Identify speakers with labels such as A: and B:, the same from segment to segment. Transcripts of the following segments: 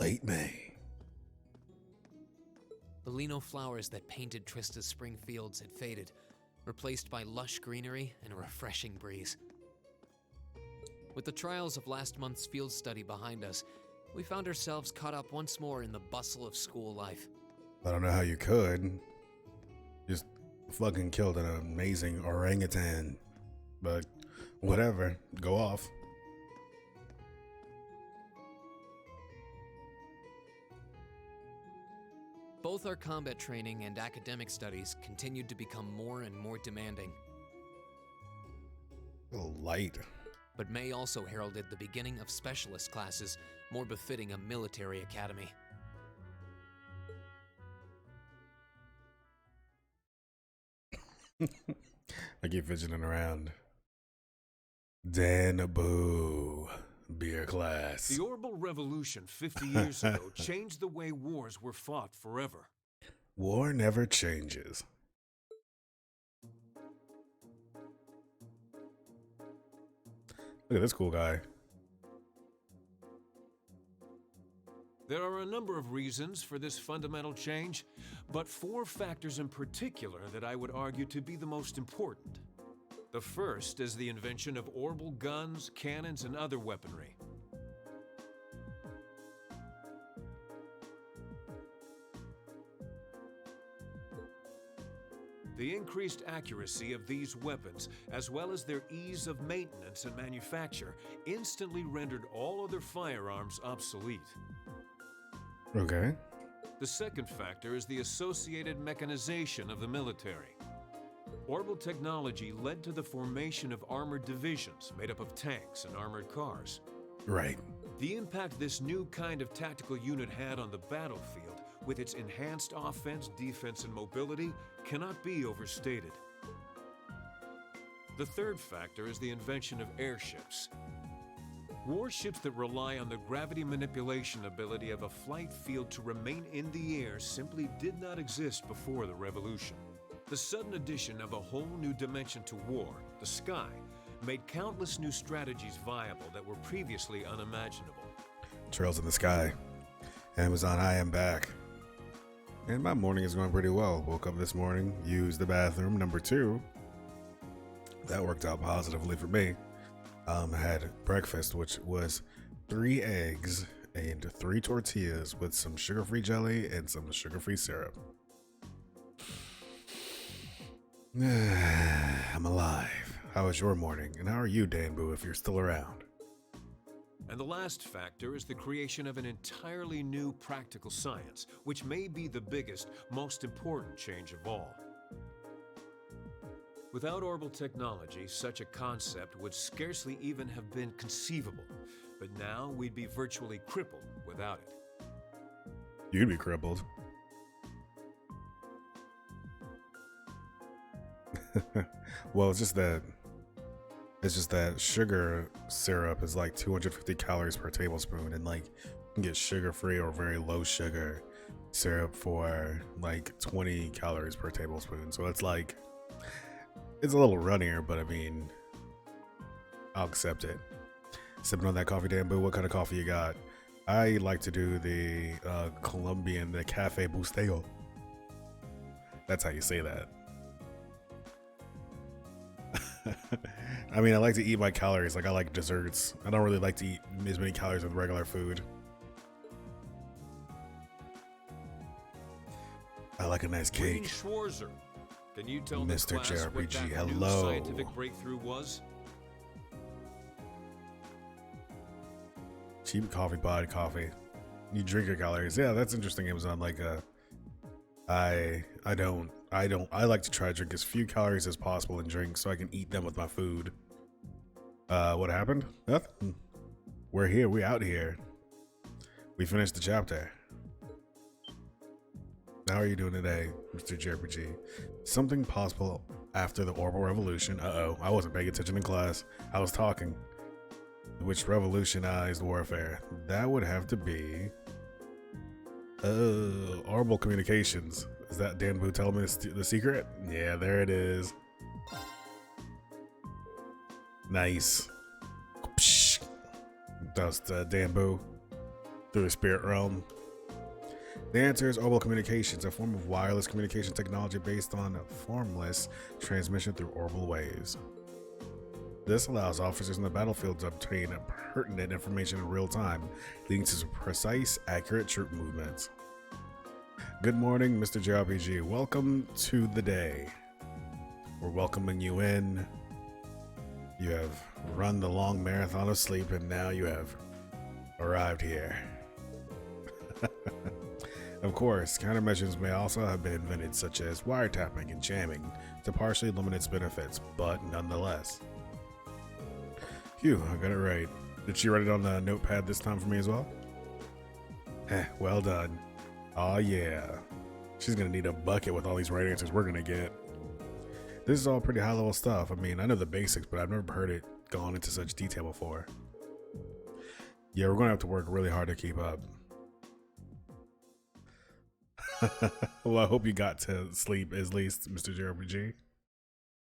A: late May.
B: The lino flowers that painted Trista's spring fields had faded, replaced by lush greenery and a refreshing breeze. With the trials of last month's field study behind us, we found ourselves caught up once more in the bustle of school life.
A: I don't know how you could. Just fucking killed an amazing orangutan. But whatever, go off.
B: Both our combat training and academic studies continued to become more and more demanding.
A: A little light.
B: But May also heralded the beginning of specialist classes, more befitting a military academy.
A: I keep fidgeting around. Danaboo. Beer class.
C: The Orbital Revolution 50 years ago changed the way wars were fought forever.
A: War never changes. Look at this cool guy.
C: There are a number of reasons for this fundamental change, but 4 factors in particular that I would argue to be the most important. The first is the invention of orbital guns, cannons, and other weaponry. The increased accuracy of these weapons, as well as their ease of maintenance and manufacture, instantly rendered all other firearms obsolete.
A: Okay.
C: The second factor is the associated mechanization of the military. Orbital technology led to the formation of armored divisions made up of tanks and armored cars.
A: Right.
C: The impact this new kind of tactical unit had on the battlefield, with its enhanced offense, defense, and mobility, cannot be overstated. The third factor is the invention of airships. Warships that rely on the gravity manipulation ability of a flight field to remain in the air simply did not exist before the revolution. The sudden addition of a whole new dimension to war, the sky, made countless new strategies viable that were previously unimaginable.
A: Trails in the sky. Amazon, I am back. And my morning is going pretty well. Woke up this morning, used the bathroom, number 2. That worked out positively for me. Had breakfast, which was 3 eggs and 3 tortillas with some sugar-free jelly and some sugar-free syrup. I'm alive. How was your morning? And how are you, Danboo, if you're still around?
C: And the last factor is the creation of an entirely new practical science, which may be the biggest, most important change of all. Without orbital technology, such a concept would scarcely even have been conceivable, but now we'd be virtually crippled without it.
A: You'd be crippled. Well, it's just that sugar syrup is like 250 calories per tablespoon, and like you can get sugar-free or very low sugar syrup for like 20 calories per tablespoon. So it's like, it's a little runnier, but I mean, I'll accept it. Sipping on that coffee, Danboo. What kind of coffee you got? I like to do the Colombian, the Cafe Bustelo. That's how you say that. I mean, I like to eat my calories. Like, I like desserts. I don't really like to eat as many calories with regular food. I like a nice
C: Wayne
A: cake.
C: Schwarzer, can you tell
A: Mr.
C: the class what
A: JRPG,
C: that new
A: hello.
C: scientific breakthrough was?
A: Cheap coffee pod coffee. You drink your calories. Yeah, that's interesting, Amazon. Like, I like to try to drink as few calories as possible in drinks so I can eat them with my food. What happened? Nothing. We're here. We out here. We finished the chapter. How are you doing today, Mr. JRPG? Something possible after the Orbital Revolution. Uh-oh. I wasn't paying attention in class. I was talking. Which revolutionized warfare. That would have to be... Orbital Communications. Is that Danboo telling me the secret? Yeah, there it is. Nice. That was Danboo. through the spirit realm? The answer is orbal communications, a form of wireless communication technology based on formless transmission through orbital waves. This allows officers in the battlefield to obtain pertinent information in real time, leading to precise, accurate troop movements. Good morning, Mr. JRPG. Welcome to the day. We're welcoming you in. You have run the long marathon of sleep, and now you have arrived here. Of course, countermeasures may also have been invented, such as wiretapping and jamming, to partially limit its benefits, but nonetheless. Phew, I got it right. Did she write it on the notepad this time for me as well? Well done. Oh yeah. She's gonna need a bucket with all these right answers we're gonna get. This is all pretty high level stuff. I mean, I know the basics, but I've never heard it gone into such detail before. Yeah, we're gonna have to work really hard to keep up. Well, I hope you got to sleep at least, Mr. JRPG.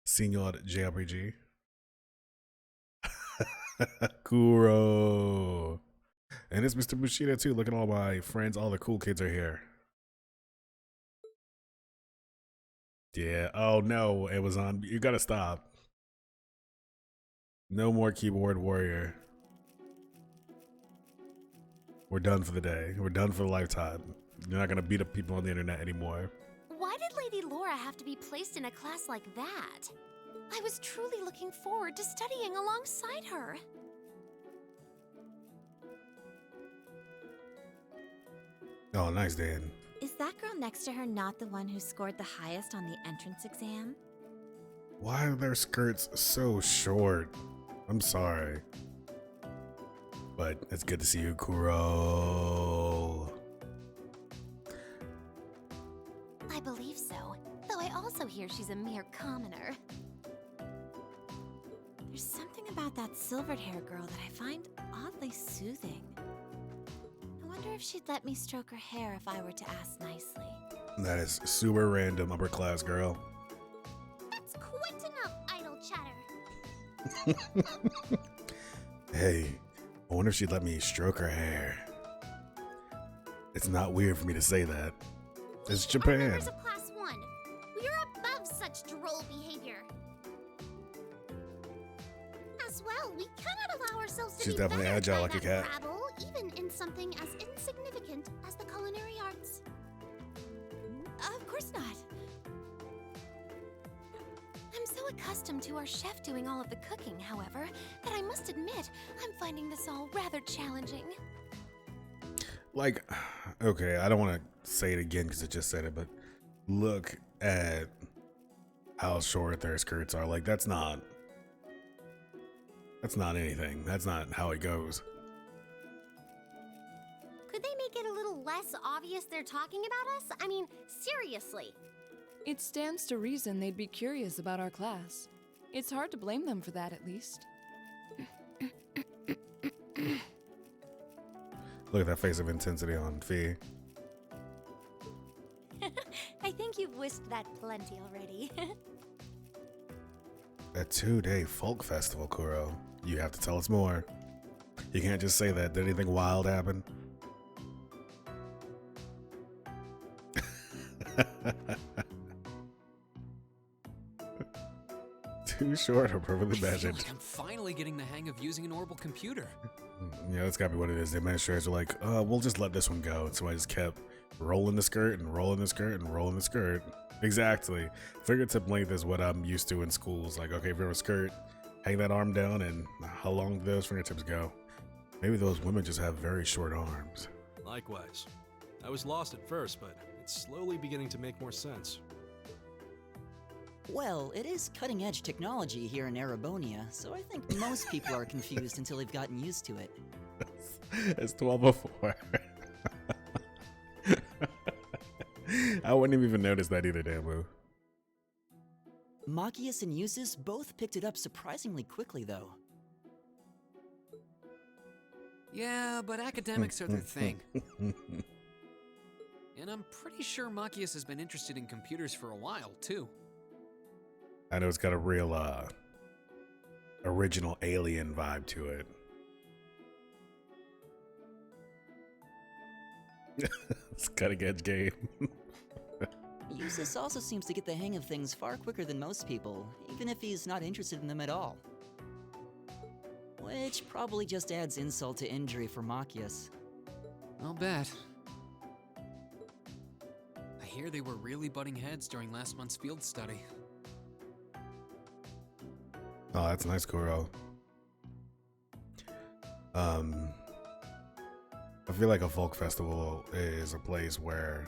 A: Senor JRPG. Kuro. And it's Mr. Bushida too. Look at all my friends. All the cool kids are here. Yeah. Oh no, it was on. You gotta stop. No more keyboard warrior. We're done for the day. We're done for the lifetime. You're not gonna beat up people on the internet anymore.
D: Why did Lady Laura have to be placed in a class like that? I was truly looking forward to studying alongside her.
A: Oh, nice, Dan.
D: Is that girl next to her not the one who scored the highest on the entrance exam?
A: Why are their skirts so short? I'm sorry. But it's good to see you, Kuro.
D: I believe so, though I also hear she's a mere commoner. There's something about that silvered-haired girl that I find oddly soothing. I wonder if she'd let me stroke her hair if I were to ask nicely.
A: That is super random, upper class girl.
D: That's quite enough idle chatter.
A: Hey, I wonder if she'd let me stroke her hair. It's not weird for me to say that. It's
D: We are
A: Japan.
D: members of Class 1. We are above such droll behavior. As well, we cannot allow ourselves to
A: She's
D: be
A: definitely
D: bettered
A: agile
D: by
A: like a
D: that
A: cat.
D: rabble, even in something as insignificant as the culinary arts. Of course not. I'm so accustomed to our chef doing all of the cooking, however, that I must admit I'm finding this all rather challenging.
A: Like, okay, I don't want to say it again because I just said it, but look at how short their skirts are. Like, that's not anything. That's not how it goes.
D: Could they make it a little less obvious they're talking about us? I mean, seriously.
E: It stands to reason they'd be curious about our class. It's hard to blame them for that, at least.
A: Look at that face of intensity on Fee.
D: I think you've wished that plenty already.
A: A 2-day folk festival, Kuro. You have to tell us more. You can't just say that. Did anything wild happen? Too short or perfectly
B: I feel
A: imagined.
B: like I'm finally getting the hang of using an orbital computer.
A: Yeah, that's gotta be what it is. The administrators are like, we'll just let this one go. So I just kept rolling the skirt and rolling the skirt and rolling the skirt. Exactly. Fingertip length is what I'm used to in schools. Like, okay, if you have a skirt, hang that arm down, and how long do those fingertips go? Maybe those women just have very short arms.
F: Likewise. I was lost at first, but it's slowly beginning to make more sense.
G: Well, it is cutting-edge technology here in Erebonia, so I think most people are confused until they've gotten used to it.
A: It's 12:04. I wouldn't have even noticed that either, Dambu.
G: Machias and Usus both picked it up surprisingly quickly, though.
B: Yeah, but academics are their thing. And I'm pretty sure Machias has been interested in computers for a while, too.
A: I know it's got a real original alien vibe to it. It's cutting edge game.
G: Eustace also seems to get the hang of things far quicker than most people, even if he's not interested in them at all. Which probably just adds insult to injury for Machias.
B: I'll bet. I hear they were really butting heads during last month's field study.
A: Oh, that's nice, Kuro. I feel like a folk festival is a place where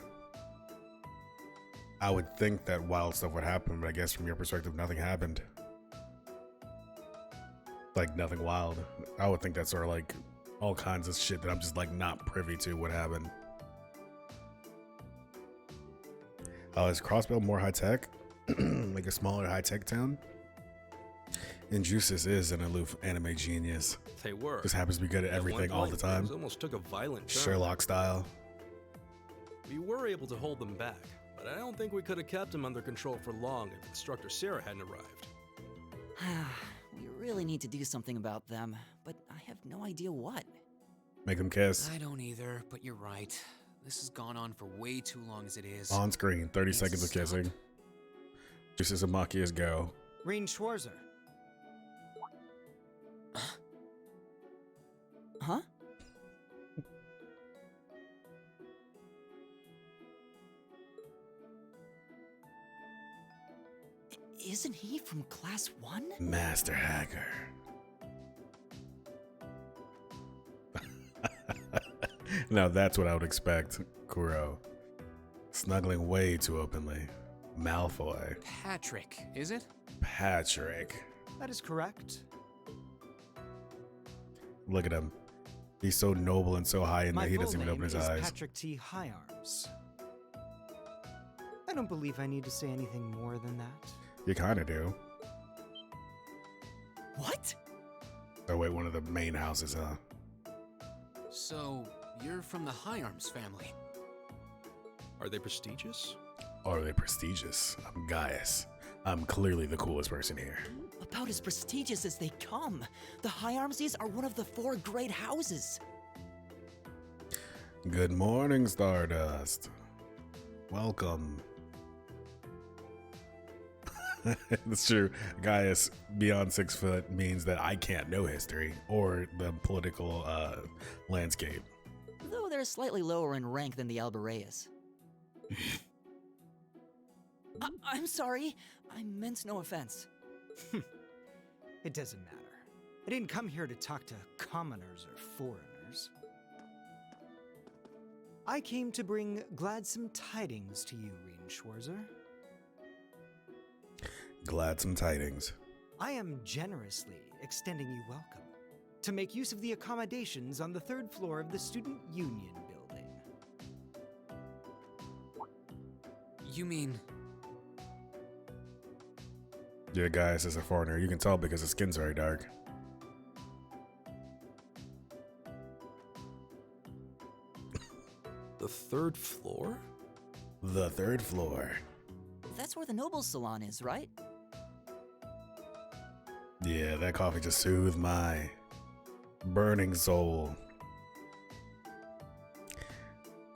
A: I would think that wild stuff would happen, but I guess from your perspective, nothing happened. Like, nothing wild. I would think that's sort of like all kinds of shit that I'm just like not privy to what happened. Is Crossbell more high tech? Like a smaller high tech town? And Juices is an aloof anime genius.
F: They were.
A: Just happens to be good at
F: At one
A: everything all the
F: point,
A: time.
F: things almost took a violent turn.
A: Sherlock style.
F: We were able to hold them back, but I don't think we could have kept them under control for long if Instructor Sarah hadn't arrived.
G: We really need to do something about them, but I have no idea what.
A: Make them kiss.
B: I don't either, but you're right. This has gone on for way too long as it is.
A: On screen, 30
B: Needs to
A: seconds of
B: stop.
A: kissing. Juices and Machias go.
H: Rean Schwarzer.
G: Huh? Isn't he from Class 1?
A: Master Hacker. Now that's what I would expect, Kuro. Snuggling way too openly. Malfoy.
B: Patrick, is it?
A: Patrick.
H: That is correct.
A: Look at him. He's so noble and so high and
H: My
A: that he
H: full
A: doesn't even
H: name
A: open his
H: is
A: eyes.
H: Patrick T. Higharms. I don't believe I need to say anything more than that.
A: You kind of do.
G: What?
A: Oh wait, one of the main houses, huh?
B: So, you're from the Higharms family.
F: Are they prestigious?
A: Or are they prestigious? I'm Gaius. I'm clearly the coolest person here.
G: About as prestigious as they come. The Higharmsies are one of the 4 great houses.
A: Good morning, Stardust. Welcome. That's true. Gaius beyond 6 foot means that I can't know history or the political landscape.
G: Though they're slightly lower in rank than the Albareas. I'm sorry. I meant no offense.
H: It doesn't matter. I didn't come here to talk to commoners or foreigners. I came to bring gladsome tidings to you, Rean Schwarzer.
A: Gladsome tidings.
H: I am generously extending you welcome to make use of the accommodations on the 3rd floor of the Student Union building.
B: You mean...
A: Yeah, Gaius is a foreigner. You can tell because his skin's very dark.
F: The 3rd floor?
A: The 3rd floor.
G: That's where the Noble Salon is, right?
A: Yeah, that coffee just soothed my burning soul.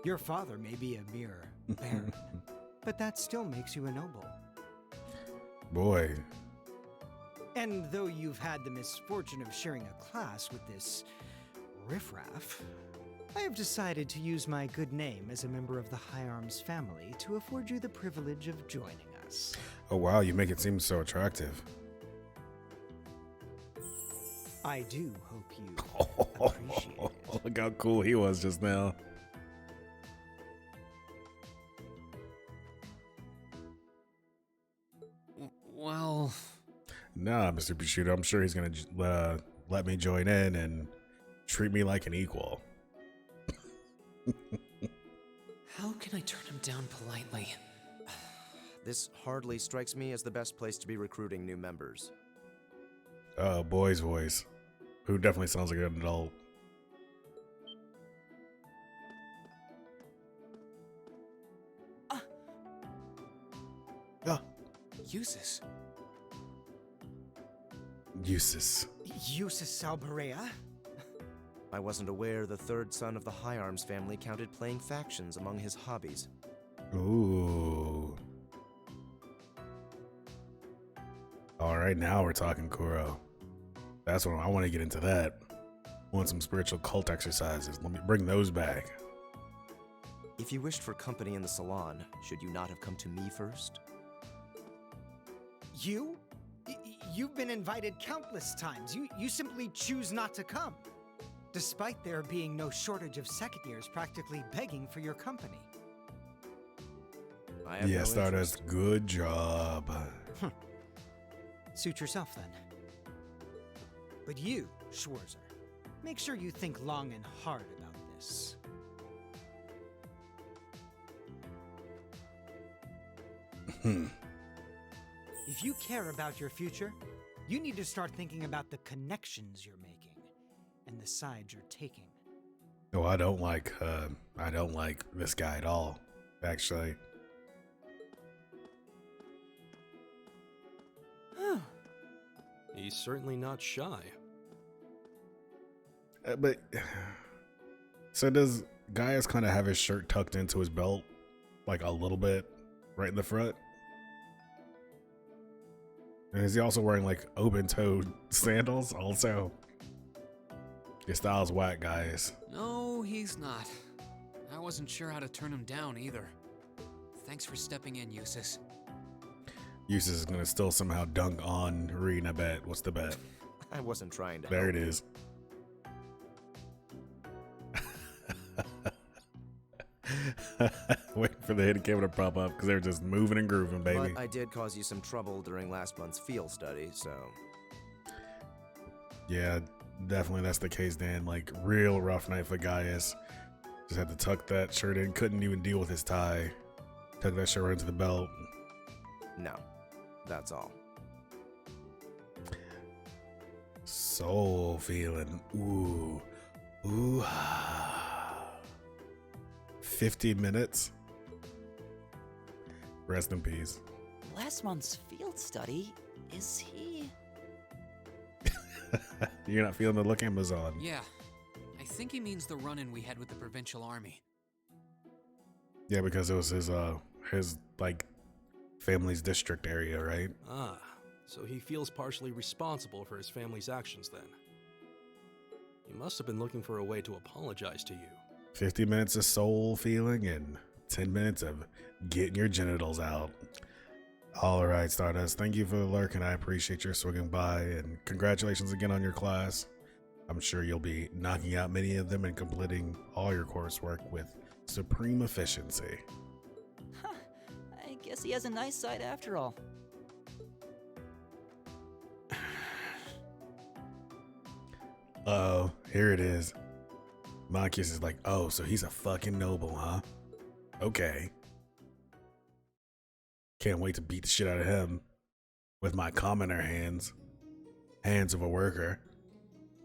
H: Your father may be a mere baron, but that still makes you a noble.
A: Boy,
H: And though you've had the misfortune of sharing a class with this riffraff, I have decided to use my good name as a member of the Higharms family to afford you the privilege of joining us.
A: oh wow, you make it seem so attractive.
H: I do hope you appreciate it.
A: Look how cool he was just now.
B: Well...
A: Nah, Mr. Bushido, I'm sure he's gonna let me join in and treat me like an equal.
B: How can I turn him down politely?
I: This hardly strikes me as the best place to be recruiting new members.
A: Boy's voice, who definitely sounds like an adult.
B: Eustace.
A: Eustace.
H: Eustace Albarea?
I: I wasn't aware the third son of the High Arms family counted playing factions among his hobbies.
A: Ooh. All right, now we're talking, Kuro. That's what I want to get into. That. I want some spiritual cult exercises. Let me bring those back.
I: If you wished for company in the salon, should you not have come to me first?
H: You? You've been invited countless times. You simply choose not to come. Despite there being no shortage of second years practically begging for your company.
I: I have
A: Yeah,
I: no
A: Stardust,
I: interest.
A: good job.
H: Suit yourself then. But you, Schwarzer, make sure you think long and hard about this. If you care about your future, you need to start thinking about the connections you're making and the sides you're taking.
A: No, I don't like this guy at all, actually.
F: He's certainly not shy.
A: But so does Gaius kind of have his shirt tucked into his belt, like a little bit, right in the front? And is he also wearing like open-toed sandals? Also, your style's whack, Gaius.
B: No, he's not. I wasn't sure how to turn him down either. Thanks for stepping in, Eustace.
A: Eustace is gonna still somehow dunk on Reed. I bet. What's the bet?
I: I wasn't trying to
A: There
I: help
A: it
I: you.
A: is. Waiting for the hidden camera to pop up because they're just moving and grooving, baby.
I: But I did cause you some trouble during last month's field study, so...
A: Yeah, definitely that's the case, Dan. Like, real rough night for Gaius. Just had to tuck that shirt in. Couldn't even deal with his tie. Tuck that shirt right into the belt.
I: No, that's all.
A: Soul feeling. Ooh. Ooh. 50 minutes. Rest in peace.
G: Last month's field study, is he?
A: You're not feeling the look, Amazon.
B: Yeah, I think he means the run-in we had with the provincial army.
A: Yeah, because it was his like family's district area, right?
F: Ah, so he feels partially responsible for his family's actions then. He must have been looking for a way to apologize to you.
A: 50 minutes of soul feeling and 10 minutes of getting your genitals out. All right, Stardust, thank you for the lurk, and I appreciate your swinging by, and congratulations again on your class. I'm sure you'll be knocking out many of them and completing all your coursework with supreme efficiency.
G: Huh, I guess he has a nice side after all.
A: Uh-oh, here it is. Marcus is like, oh, so he's a fucking noble, huh? Okay. Can't wait to beat the shit out of him with my commoner hands. Hands of a worker.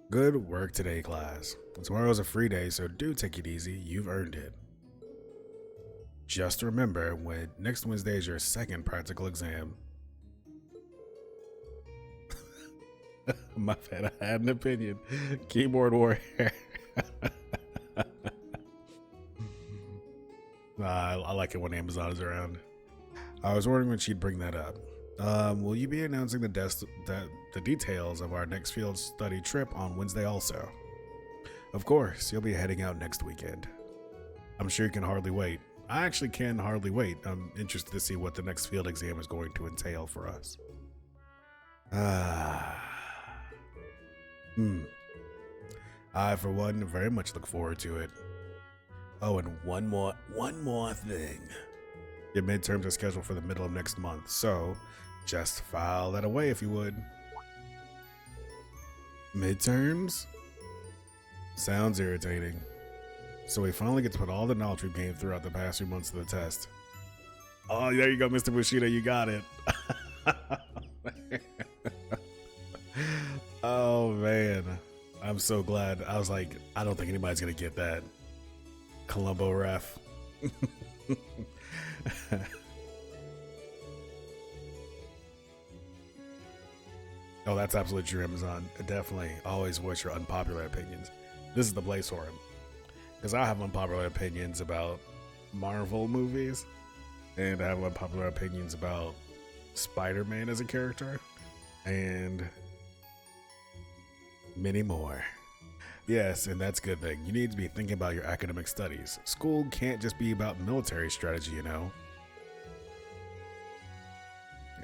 A: Good work today, class. Tomorrow's a free day, so do take it easy. You've earned it. Just remember, when next Wednesday is your second practical exam. My bad, I had an opinion. Keyboard warrior. I like it when Amazon is around. I was wondering when she'd bring that up. Will you be announcing the details of our next field study trip on Wednesday also? Of course, you'll be heading out next weekend. I'm sure you can hardly wait. I actually can hardly wait. I'm interested to see what the next field exam is going to entail for us. I, for one, very much look forward to it. Oh, and one more thing. Your midterms are scheduled for the middle of next month, so just file that away if you would. Midterms? Sounds irritating. So we finally get to put all the knowledge we've gained throughout the past few months to the test. Oh, there you go, Mr. Bushido, you got it. Oh, man. I'm so glad. I was like, I don't think anybody's going to get that. Columbo ref. Oh, that's absolutely true, Amazon. Definitely always voice your unpopular opinions. this is the place for him. Because I have unpopular opinions about Marvel movies, and I have unpopular opinions about Spider-Man as a character, and many more. Yes, and that's a good thing. You need to be thinking about your academic studies. School can't just be about military strategy, you know.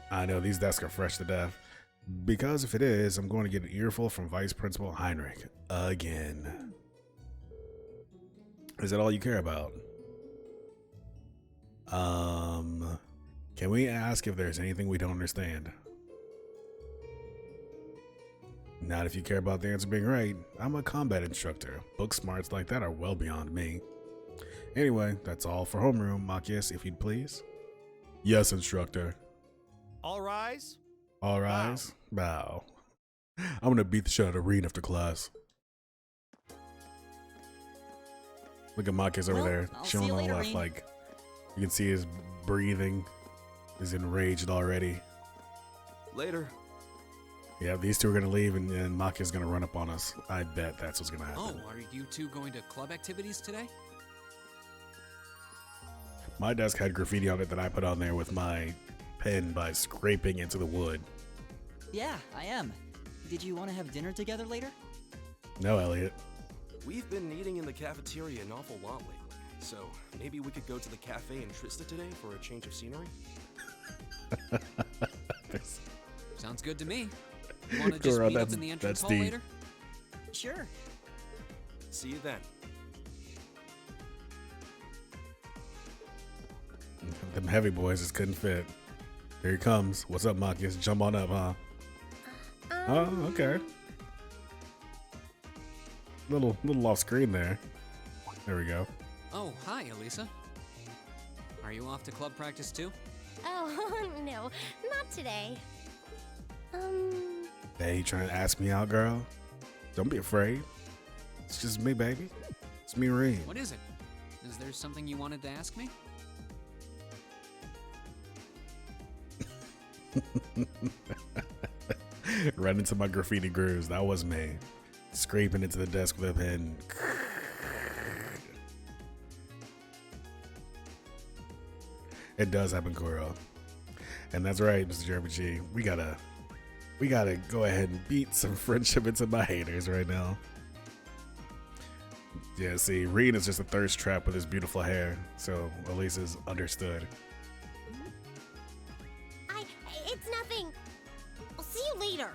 A: I know these desks are fresh to death. Because if it is, I'm going to get an earful from Vice Principal Heinrich. Again. Is that all you care about? Can we ask if there's anything we don't understand? Not if you care about the answer being right. I'm a combat instructor. Book smarts like that are well beyond me. Anyway, that's all for homeroom. Machias, if you'd please. Yes, instructor.
J: All rise.
A: All rise. Bow. I'm gonna beat the shit out of Reen after class. Look at Machias over
G: Well,
A: there,
G: I'll
A: chilling
G: see you
A: on the
G: later,
A: left.
G: Reen.
A: Like, you can see his breathing is enraged already.
J: Later.
A: Yeah, these two are gonna leave, and Machias gonna run up on us. I bet that's what's gonna happen.
B: Oh, are you two going to club activities today?
A: My desk had graffiti on it that I put on there with my pen by scraping into the wood.
G: Yeah, I am. Did you want to have dinner together later?
A: No, Elliot.
K: We've been eating in the cafeteria an awful lot lately, so maybe we could go to the cafe in Trista today for a change of scenery?
B: Sounds good to me. You want to just
A: Girl,
B: meet up
A: that's-
B: in the entrance
A: that's
B: hall
A: deep.
B: later?
G: Sure.
K: See you then.
A: Them heavy boys just couldn't fit. Here he comes. What's up, Machias? Jump on up, huh? Oh, okay. Little off screen there. There we go.
B: Oh, hi, Elisa. Are you off to club practice too?
L: Oh, no, not today.
A: Hey, you trying to ask me out, girl? Don't be afraid. It's just me, baby. It's me, Reen.
B: What is it? Is there something you wanted to ask me?
A: Right into my graffiti grooves. That was me. Scraping into the desk with a pen. It does happen, Kuro. And that's right, Mr. Jeremy G. We gotta go ahead and beat some friendship into my haters right now. Yeah, see, Reen is just a thirst trap with his beautiful hair, so Elisa's understood.
L: It's nothing. I'll see you later.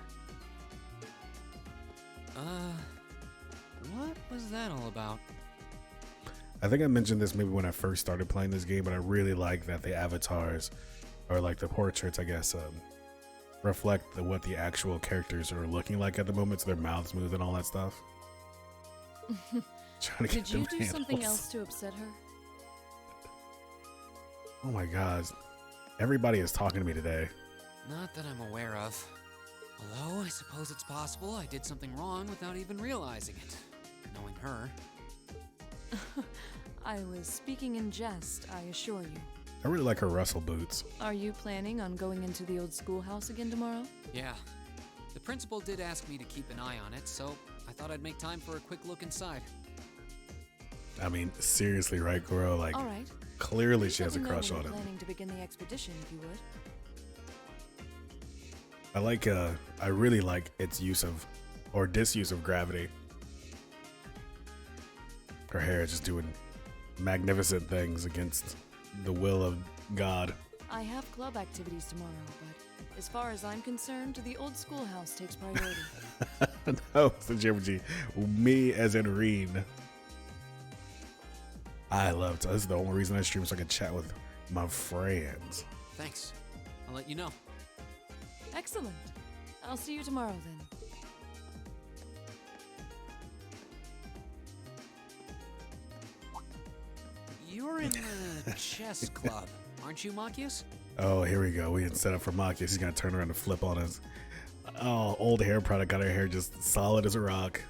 B: What was that all about?
A: I think I mentioned this maybe when I first started playing this game, but I really like that the avatars, or like the portraits, I guess, reflect what the actual characters are looking like at the moment, so their mouths move and all that stuff. Trying to get
E: Did you
A: them
E: do something
A: handles.
E: else to upset her?
A: Oh my god. Everybody is talking to me today.
B: Not that I'm aware of. Although, I suppose it's possible I did something wrong without even realizing it. Knowing her.
E: I was speaking in jest, I assure you.
A: I really like her Russell boots.
E: Are you planning on going into the old schoolhouse again tomorrow?
B: Yeah. The principal did ask me to keep an eye on it, so I thought I'd make time for a quick look inside.
A: I mean, seriously, right, Goro? Like,
E: All right.
A: clearly
E: Please
A: she has a
E: let me know
A: crush
E: when
A: on
E: you're
A: him.
E: planning to begin the expedition, if you would.
A: I really like its use of, or disuse of gravity. Her hair is just doing magnificent things against the will of God.
E: I have club activities tomorrow, but as far as I'm concerned, the old schoolhouse takes priority.
A: No, it's the G. Me as in Reen. I love this is the only reason I stream, so I can chat with my friends.
B: Thanks. I'll let you know.
E: Excellent. I'll see you tomorrow then.
B: You're in the chess club, aren't you, Machias?
A: Oh, here we go. We had set up for Machias. He's gonna turn around and flip on us. Oh, old hair product got her hair just solid as a rock.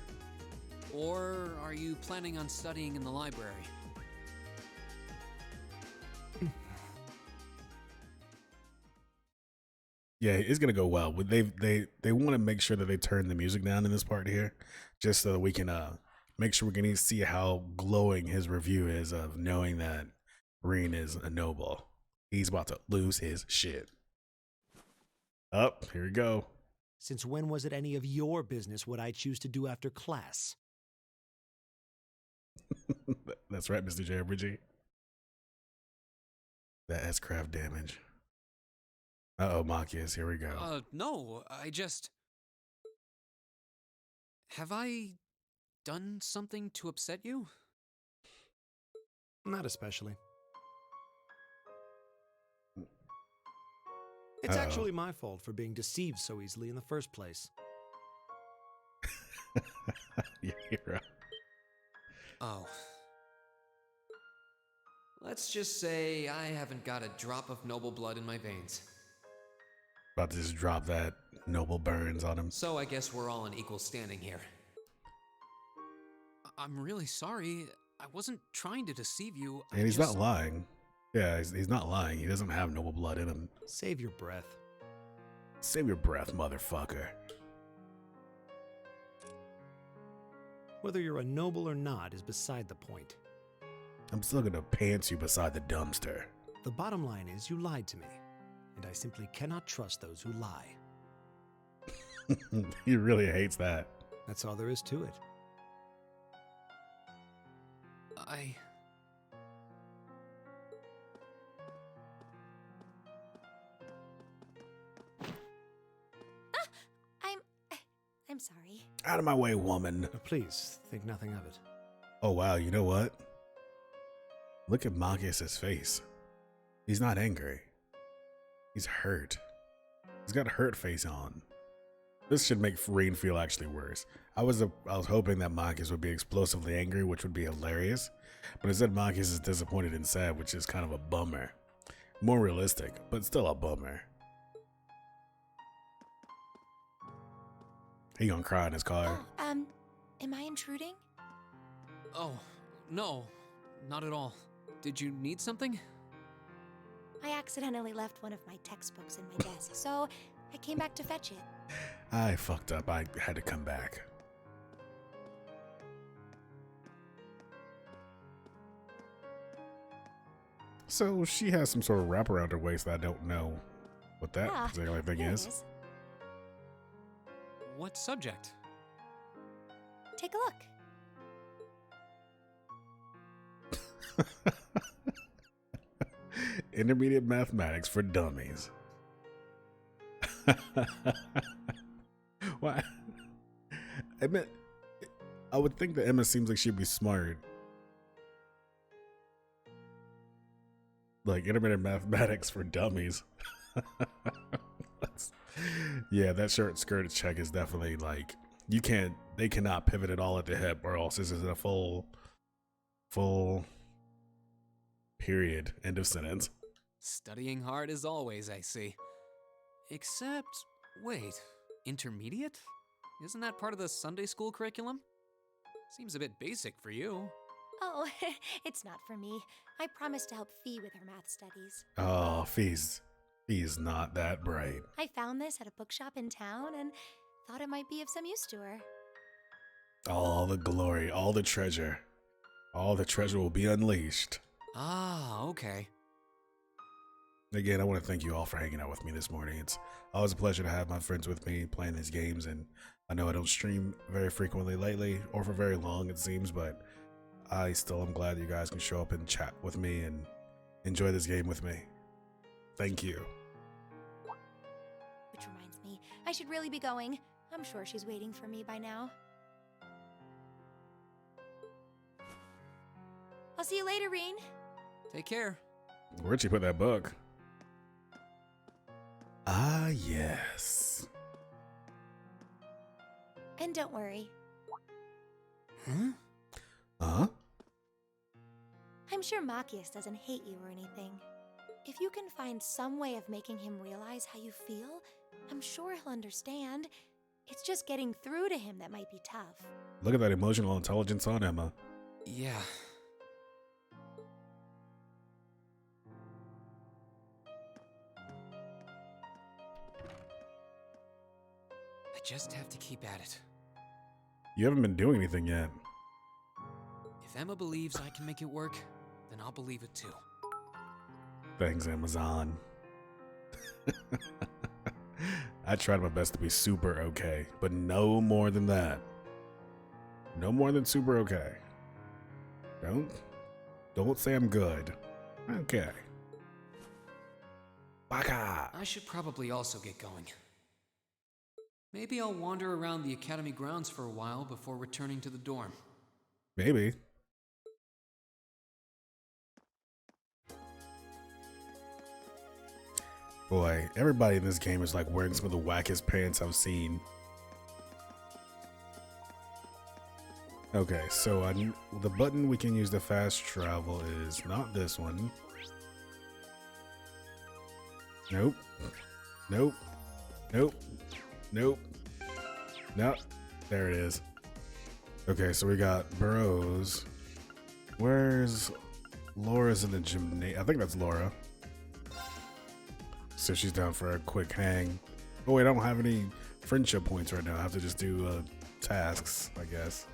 B: Or are you planning on studying in the library?
A: Yeah, it's gonna go well. They want to make sure that they turn the music down in this part here, just so that we can make sure we can see how glowing his review is of knowing that Rean is a noble. He's about to lose his shit. Up, here we go.
M: Since when was it any of your business what I choose to do after class?
A: That's right, Mr. JRPG. That S-craft damage. Uh-oh, Machias, here we go.
B: No, I just... Have I done something to upset you?
M: Not especially. It's actually my fault for being deceived so easily in the first place.
A: Your hero.
B: Oh. Let's just say I haven't got a drop of noble blood in my veins.
A: About to just drop that noble burns on him.
B: So I guess we're all in equal standing here. I'm really sorry. I wasn't trying to deceive you.
A: And he's not lying. Yeah, he's not lying. He doesn't have noble blood in him.
M: Save your breath.
A: Save your breath, motherfucker.
M: Whether you're a noble or not is beside the point.
A: I'm still gonna pants you beside the dumpster.
M: The bottom line is you lied to me, and I simply cannot trust those who lie.
A: He really hates that.
M: That's all there is to it.
D: I'm sorry.
A: Out of my way, woman.
M: Please, think nothing of it.
A: Oh, wow, you know what? Look at Machias' face. He's not angry. He's hurt. He's got a hurt face on. This should make Rean feel actually worse. I was hoping that Machias would be explosively angry, which would be hilarious. But instead, Machias is disappointed and sad, which is kind of a bummer. More realistic, but still a bummer. He gonna cry in his car.
D: Oh, am I intruding?
B: Oh, no, not at all. Did you need something?
D: I accidentally left one of my textbooks in my desk, so I came back to fetch it.
A: I fucked up. I had to come back. So she has some sort of wrap around her waist that I don't know what that particular thing is.
B: What subject?
D: Take a look.
A: Intermediate mathematics for dummies. Why? I would think that Emma seems like she'd be smart. Like intermediate mathematics for dummies. Yeah, that short skirt check is definitely like they cannot pivot it all at the hip or else this is a full period. End of sentence.
B: Studying hard as always, I see. Except, wait, intermediate? Isn't that part of the Sunday school curriculum? Seems a bit basic for you.
D: Oh, it's not for me. I promised to help Fee with her math studies.
A: Oh, Fee's not that bright.
D: I found this at a bookshop in town and thought it might be of some use to her.
A: All the glory, all the treasure will be unleashed.
B: Ah, okay.
A: Again, I want to thank you all for hanging out with me this morning. It's always a pleasure to have my friends with me playing these games, and I know I don't stream very frequently lately, or for very long it seems, but I still am glad you guys can show up and chat with me and enjoy this game with me. Thank you.
D: Which reminds me, I should really be going. I'm sure she's waiting for me by now. I'll see you later, Rean.
B: Take care.
A: Where'd you put that book? Ah, yes.
D: And don't worry.
B: Huh?
A: Huh?
D: I'm sure Machias doesn't hate you or anything. If you can find some way of making him realize how you feel, I'm sure he'll understand. It's just getting through to him that might be tough.
A: Look at that emotional intelligence on Emma.
B: Yeah. I just have to keep at it.
A: You haven't been doing anything yet.
B: Emma believes I can make it work, then I'll believe it too.
A: Thanks, Amazon. I tried my best to be super okay, but no more than that. No more than super okay. Don't say I'm good. Okay. Baka.
B: I should probably also get going. Maybe I'll wander around the academy grounds for a while before returning to the dorm.
A: Maybe. Boy, everybody in this game is like wearing some of the wackest pants I've seen. Okay, so the button we can use to fast travel is not this one. Nope. Nope. Nope. Nope. Nope. There it is. Okay, so we got Burrows. Where's Laura's in the gymnasium? I think that's Laura. So she's down for a quick hang. Oh wait, I don't have any friendship points right now. I have to just do tasks, I guess.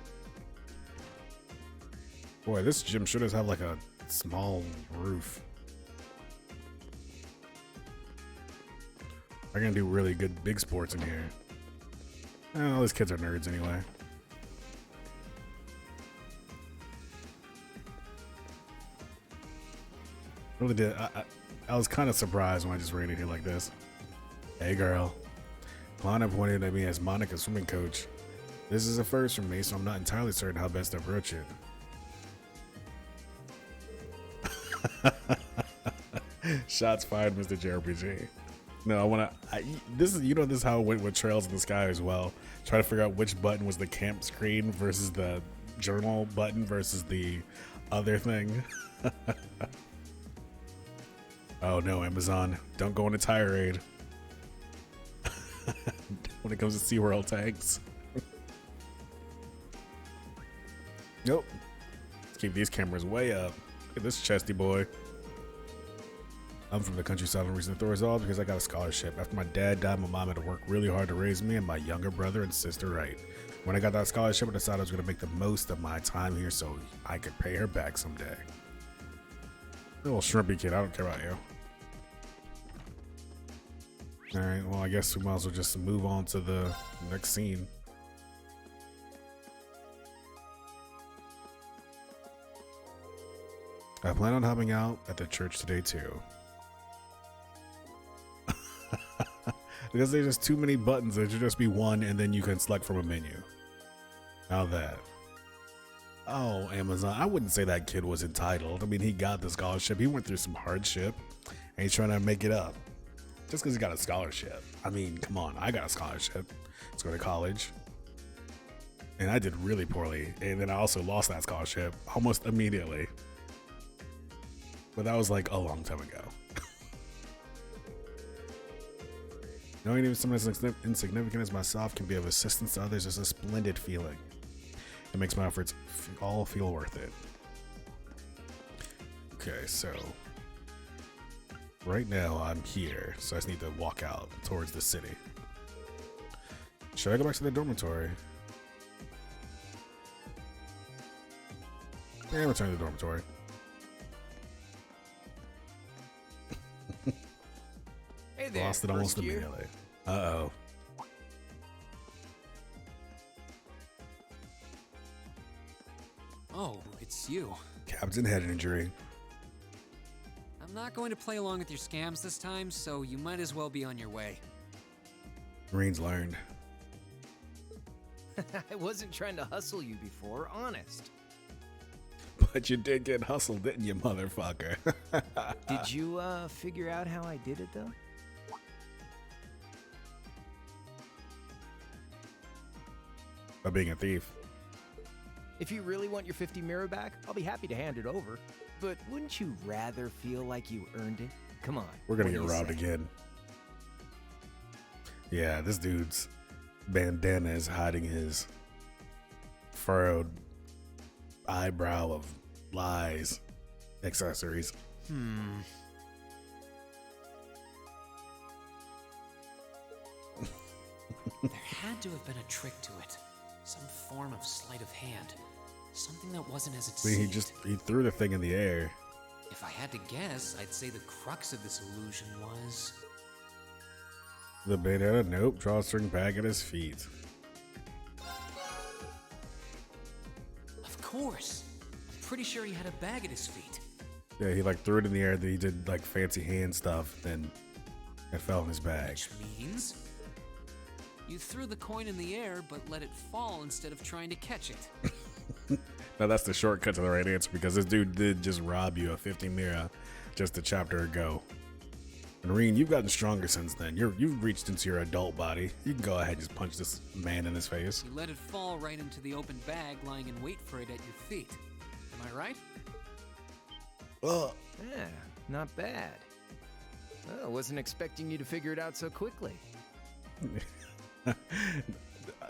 A: Boy, this gym should have like a small roof. They're gonna do really good big sports in here. All these kids are nerds anyway. Really did. I was kind of surprised when I just ran in here like this. Hey girl. Lana pointed at me as Monica's swimming coach. This is a first for me, so I'm not entirely certain how best to approach it. Shots fired, Mr. JRPG. No, I want to. This is how it went with Trails in the Sky as well. Try to figure out which button was the camp screen versus the journal button versus the other thing. Oh no, Amazon! Don't go on a tirade when it comes to SeaWorld tanks. Nope. Let's keep these cameras way up. Look at this chesty boy. I'm from the countryside and recently threw us all because I got a scholarship. After my dad died, my mom had to work really hard to raise me and my younger brother and sister right. When I got that scholarship, I decided I was going to make the most of my time here so I could pay her back someday. Little shrimpy kid, I don't care about you. Alright, well I guess we might as well just move on to the next scene. I plan on helping out at the church today too. Because there's just too many buttons, there should just be one and then you can select from a menu. How that? Oh, Amazon, I wouldn't say that kid was entitled. I mean, he got the scholarship, he went through some hardship, and he's trying to make it up. Just because he got a scholarship. I mean, come on, I got a scholarship to go to college. And I did really poorly, and then I also lost that scholarship almost immediately. But that was like a long time ago. Knowing even someone as insignificant as myself can be of assistance to others is a splendid feeling. It makes my efforts all feel worth it. Okay, so right now I'm here, so I just need to walk out towards the city. Should I go back to the dormitory? Yeah, I'm returning to the dormitory.
J: Hey there,
A: Lost it almost
J: first year.
A: immediately. Uh-oh.
B: Oh, it's you.
A: Captain head injury.
B: I'm not going to play along with your scams this time, so you might as well be on your way.
A: Marines learned.
J: I wasn't trying to hustle you before, honest.
A: But you did get hustled, didn't you, motherfucker?
J: Did you, figure out how I did it, though?
A: By being a thief.
J: If you really want your 50 mirror back, I'll be happy to hand it over. But wouldn't you rather feel like you earned it? Come on.
A: We're gonna
J: what
A: get
J: do you
A: robbed
J: say?
A: again. Yeah, this dude's bandana is hiding his furrowed eyebrow of lies accessories.
B: There had to have been a trick to it. Some form of sleight of hand. Something that wasn't as it
A: I mean,
B: seemed.
A: he threw the thing in the air.
B: If I had to guess, I'd say the crux of this illusion was...
A: The banana, nope, drawstring bag at his feet.
B: Of course! I'm pretty sure he had a bag at his feet.
A: Yeah, he like threw it in the air, then he did like fancy hand stuff, then it fell in his bag.
B: Which means... you threw the coin in the air, but let it fall instead of trying to catch it.
A: Now that's the shortcut to the right answer because this dude did just rob you of 50 mira just a chapter ago. And Reen, you've gotten stronger since then. You've reached into your adult body. You can go ahead and just punch this man in his face.
B: You let it fall right into the open bag, lying in wait for it at your feet. Am I right?
J: Yeah, not bad. Well, wasn't expecting you to figure it out so quickly.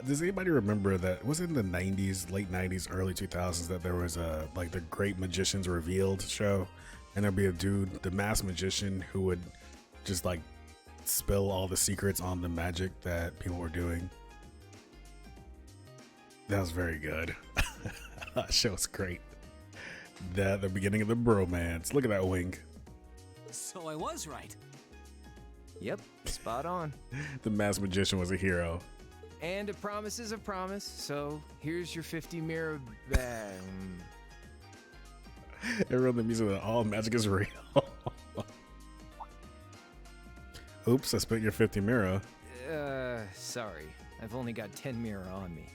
A: Does anybody remember that was it in the 90s, late 90s, early 2000s that there was a like the Great Magicians Revealed show, and there'd be a dude, the masked magician, who would just like spill all the secrets on the magic that people were doing. That was very good. That show's great. That the beginning of the bromance. Look at that wink.
B: So I was right.
J: Yep, spot on.
A: The masked magician was a hero.
J: And a promise is a promise, so here's your 50 mirror bag.
A: Everyone, the music of all magic is real. Oops, I spent your 50 mira.
J: Sorry. I've only got 10 mirror on me.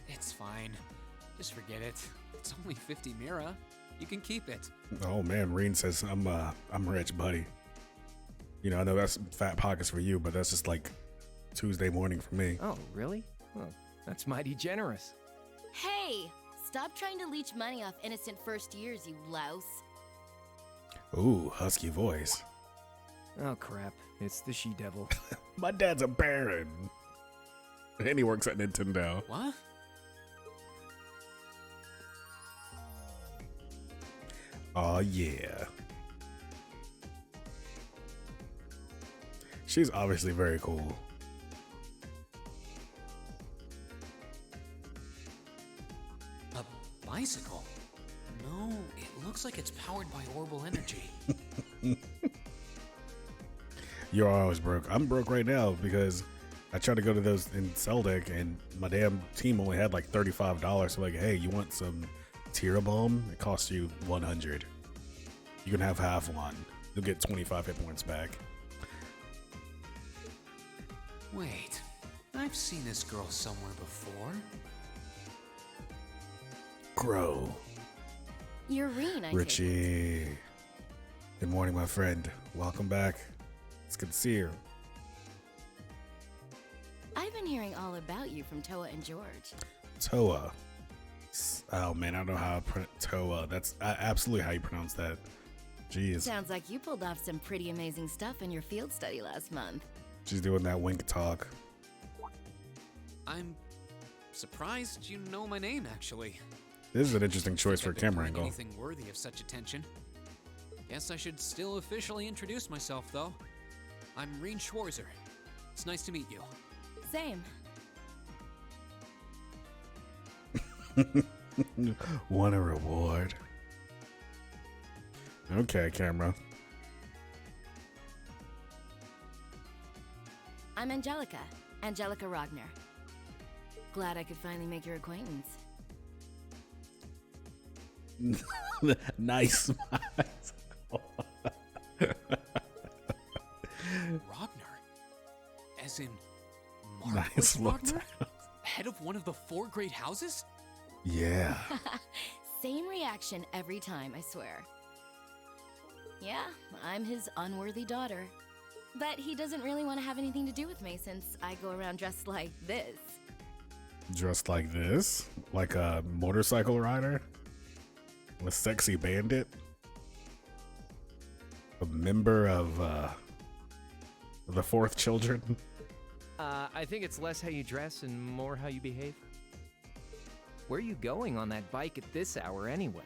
B: It's fine. Just forget it. It's only 50 mira. You can keep it.
A: Oh man, Reen says I'm rich, buddy. You know, I know that's fat pockets for you, but that's just like Tuesday morning for me.
J: Oh, really? Well, that's mighty generous.
L: Hey, stop trying to leech money off innocent first years, you louse.
A: Ooh, husky voice.
J: Oh crap, it's the she-devil.
A: My dad's a baron. And he works at Nintendo.
B: What?
A: Oh yeah. She's obviously very cool.
B: A bicycle? No, it looks like it's powered by orbital energy.
A: You're always broke. I'm broke right now because I tried to go to those in Celdec and my damn team only had like $35. So like, hey, you want some Tira Bomb? It costs you 100. You can have half one. You'll get 25 hit points back.
B: Wait, I've seen this girl somewhere before.
A: Grow.
L: You're Reen, I take it.
A: Richie. Good morning, my friend. Welcome back. It's good to see you.
L: I've been hearing all about you from Toa and George.
A: Toa. Oh man, I don't know how to pronounce Toa. That's absolutely how you pronounce that. Jeez.
L: Sounds like you pulled off some pretty amazing stuff in your field study last month.
A: She's doing that wink talk.
B: I'm surprised you know my name, actually.
A: This is an interesting choice for
B: I've been
A: camera
B: doing
A: angle.
B: Anything worthy of such attention? Guess I should still officially introduce myself, though. I'm Reen Schwarzer. It's nice to meet you.
L: Same.
A: Want a reward? Okay, camera.
L: I'm Angelica Ragnar. Glad I could finally make your acquaintance.
A: Nice.
B: Ragnar? As in Marcus
A: Nice
B: Ragnar? Head of one of the 4 great houses?
A: Yeah.
L: Same reaction every time, I swear. Yeah, I'm his unworthy daughter. But he doesn't really want to have anything to do with me since I go around dressed like this.
A: Dressed like this? Like a motorcycle rider? A sexy bandit? A member of the 4th Children?
J: I think it's less how you dress and more how you behave. Where are you going on that bike at this hour anyway?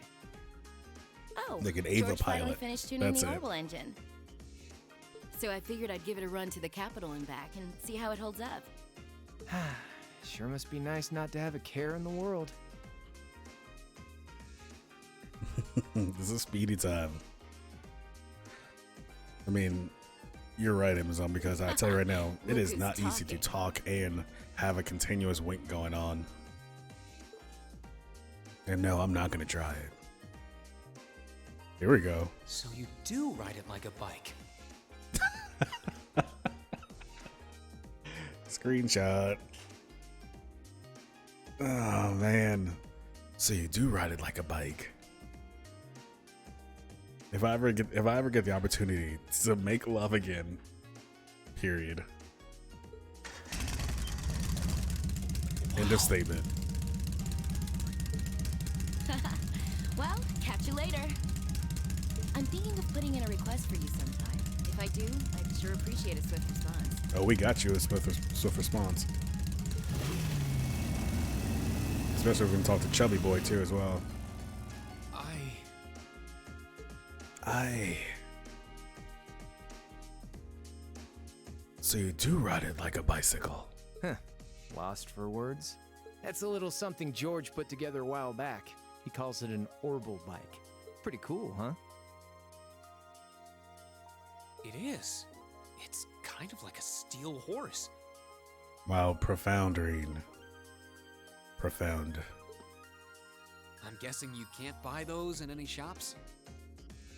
L: Oh,
A: Like an Ava
L: George finally
A: pilot.
L: finished tuning
A: That's
L: the
A: it.
L: orbital engine. So I figured I'd give it a run to the capital and back and see how it holds up.
J: Sure must be nice not to have a care in the world.
A: This is speedy time. I mean, you're right, Amazon, because I tell you right now, it is not easy to talk and have a continuous wink going on. And no, I'm not going to try it. Here we go.
B: So you do ride it like a bike.
A: Screenshot. Oh, man. So you do ride it like a bike. If I ever get the opportunity to make love again, period. End of statement.
L: Well, catch you later. I'm thinking of putting in a request for you sometime. If I do, I'd sure appreciate a swift response.
A: Oh, we got you a swift response. Especially if we can talk to Chubby Boy too as well. So you do ride it like a bicycle.
J: Huh. Lost for words? That's a little something George put together a while back. He calls it an orbital bike. Pretty cool, huh?
B: It is. It's kind of like a steel horse.
A: Wow, profound, Reen. Profound.
B: I'm guessing you can't buy those in any shops?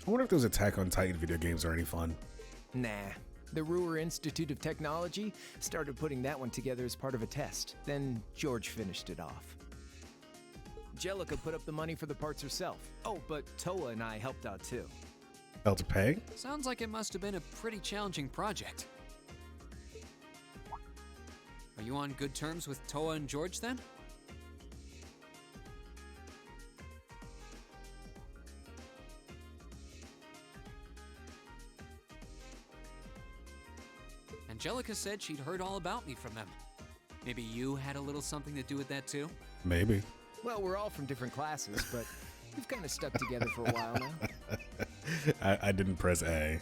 A: I wonder if those Attack on Titan video games are any fun.
J: Nah. The Ruhr Institute of Technology started putting that one together as part of a test. Then George finished it off. Jellica put up the money for the parts herself. Oh, but Toa and I helped out too.
A: Helped to pay?
B: Sounds like it must have been a pretty challenging project. Are you on good terms with Toa and George then? Angelica said she'd heard all about me from them. Maybe you had a little something to do with that too?
A: Maybe.
J: Well, we're all from different classes, but we've kind of stuck together for a while now.
A: I didn't press A.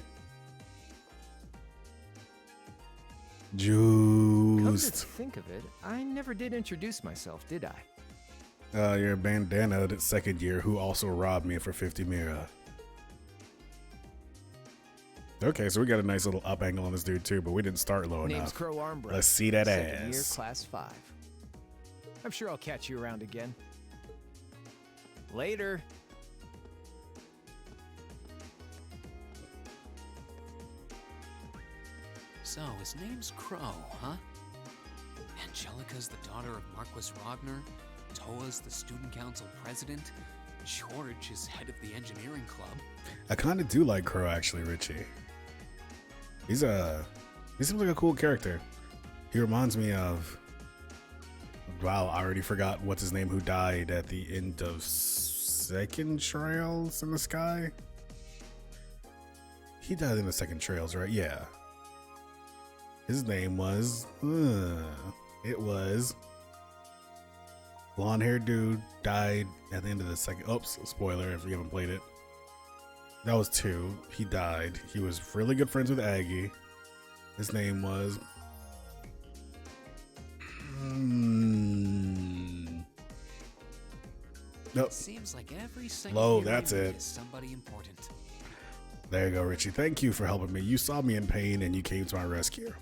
A: Juiced.
J: Come to think of it, I never did introduce myself, did I?
A: Your bandana that second year who also robbed me for 50 mira. Okay, so we got a nice little up angle on this dude too, but we didn't start low
J: Name's
A: enough.
J: Crow Armbrust.
A: Let's see that
J: Second year,
A: ass.
J: class 5. I'm sure I'll catch you around again. Later.
B: So, his name's Crow, huh? Angelica's the daughter of Marquis Rogner, Toa's the student council president, George is head of the engineering club.
A: I kind of do like Crow actually, Richie. He seems like a cool character. He reminds me of, wow, I already forgot what's his name who died at the end of Second Trails in the Sky. He died in the Second Trails, right? Yeah. His name was, it was blonde-haired dude died at the end of the second. Oops, spoiler if you haven't played it. That was 2. He died. He was really good friends with Aggie. His name was. Nope.
B: Seems like every single
A: Low,
B: hero
A: that's
B: you meet
A: it.
B: is somebody important.
A: There you go, Richie. Thank you for helping me. You saw me in pain and you came to my rescue.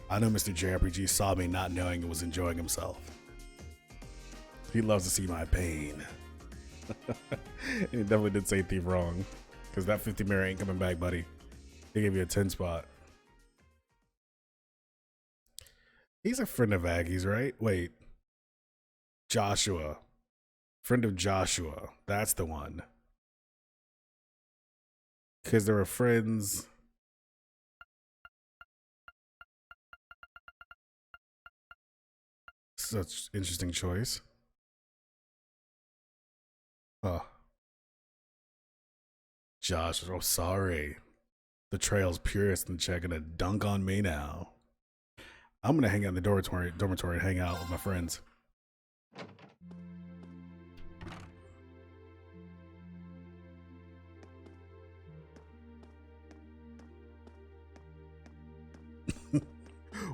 A: I know Mr. JRPG saw me not knowing and was enjoying himself. He loves to see my pain. He definitely did say thief wrong. Because that 50 mirror ain't coming back, buddy. They gave you a 10 spot. He's a friend of Aggie's, right? Wait. Joshua. Friend of Joshua. That's the one. Because they were friends. Such interesting choice. Oh. Josh, oh sorry. The trail's purest and check gonna dunk on me now. I'm gonna hang out in the dormitory and hang out with my friends.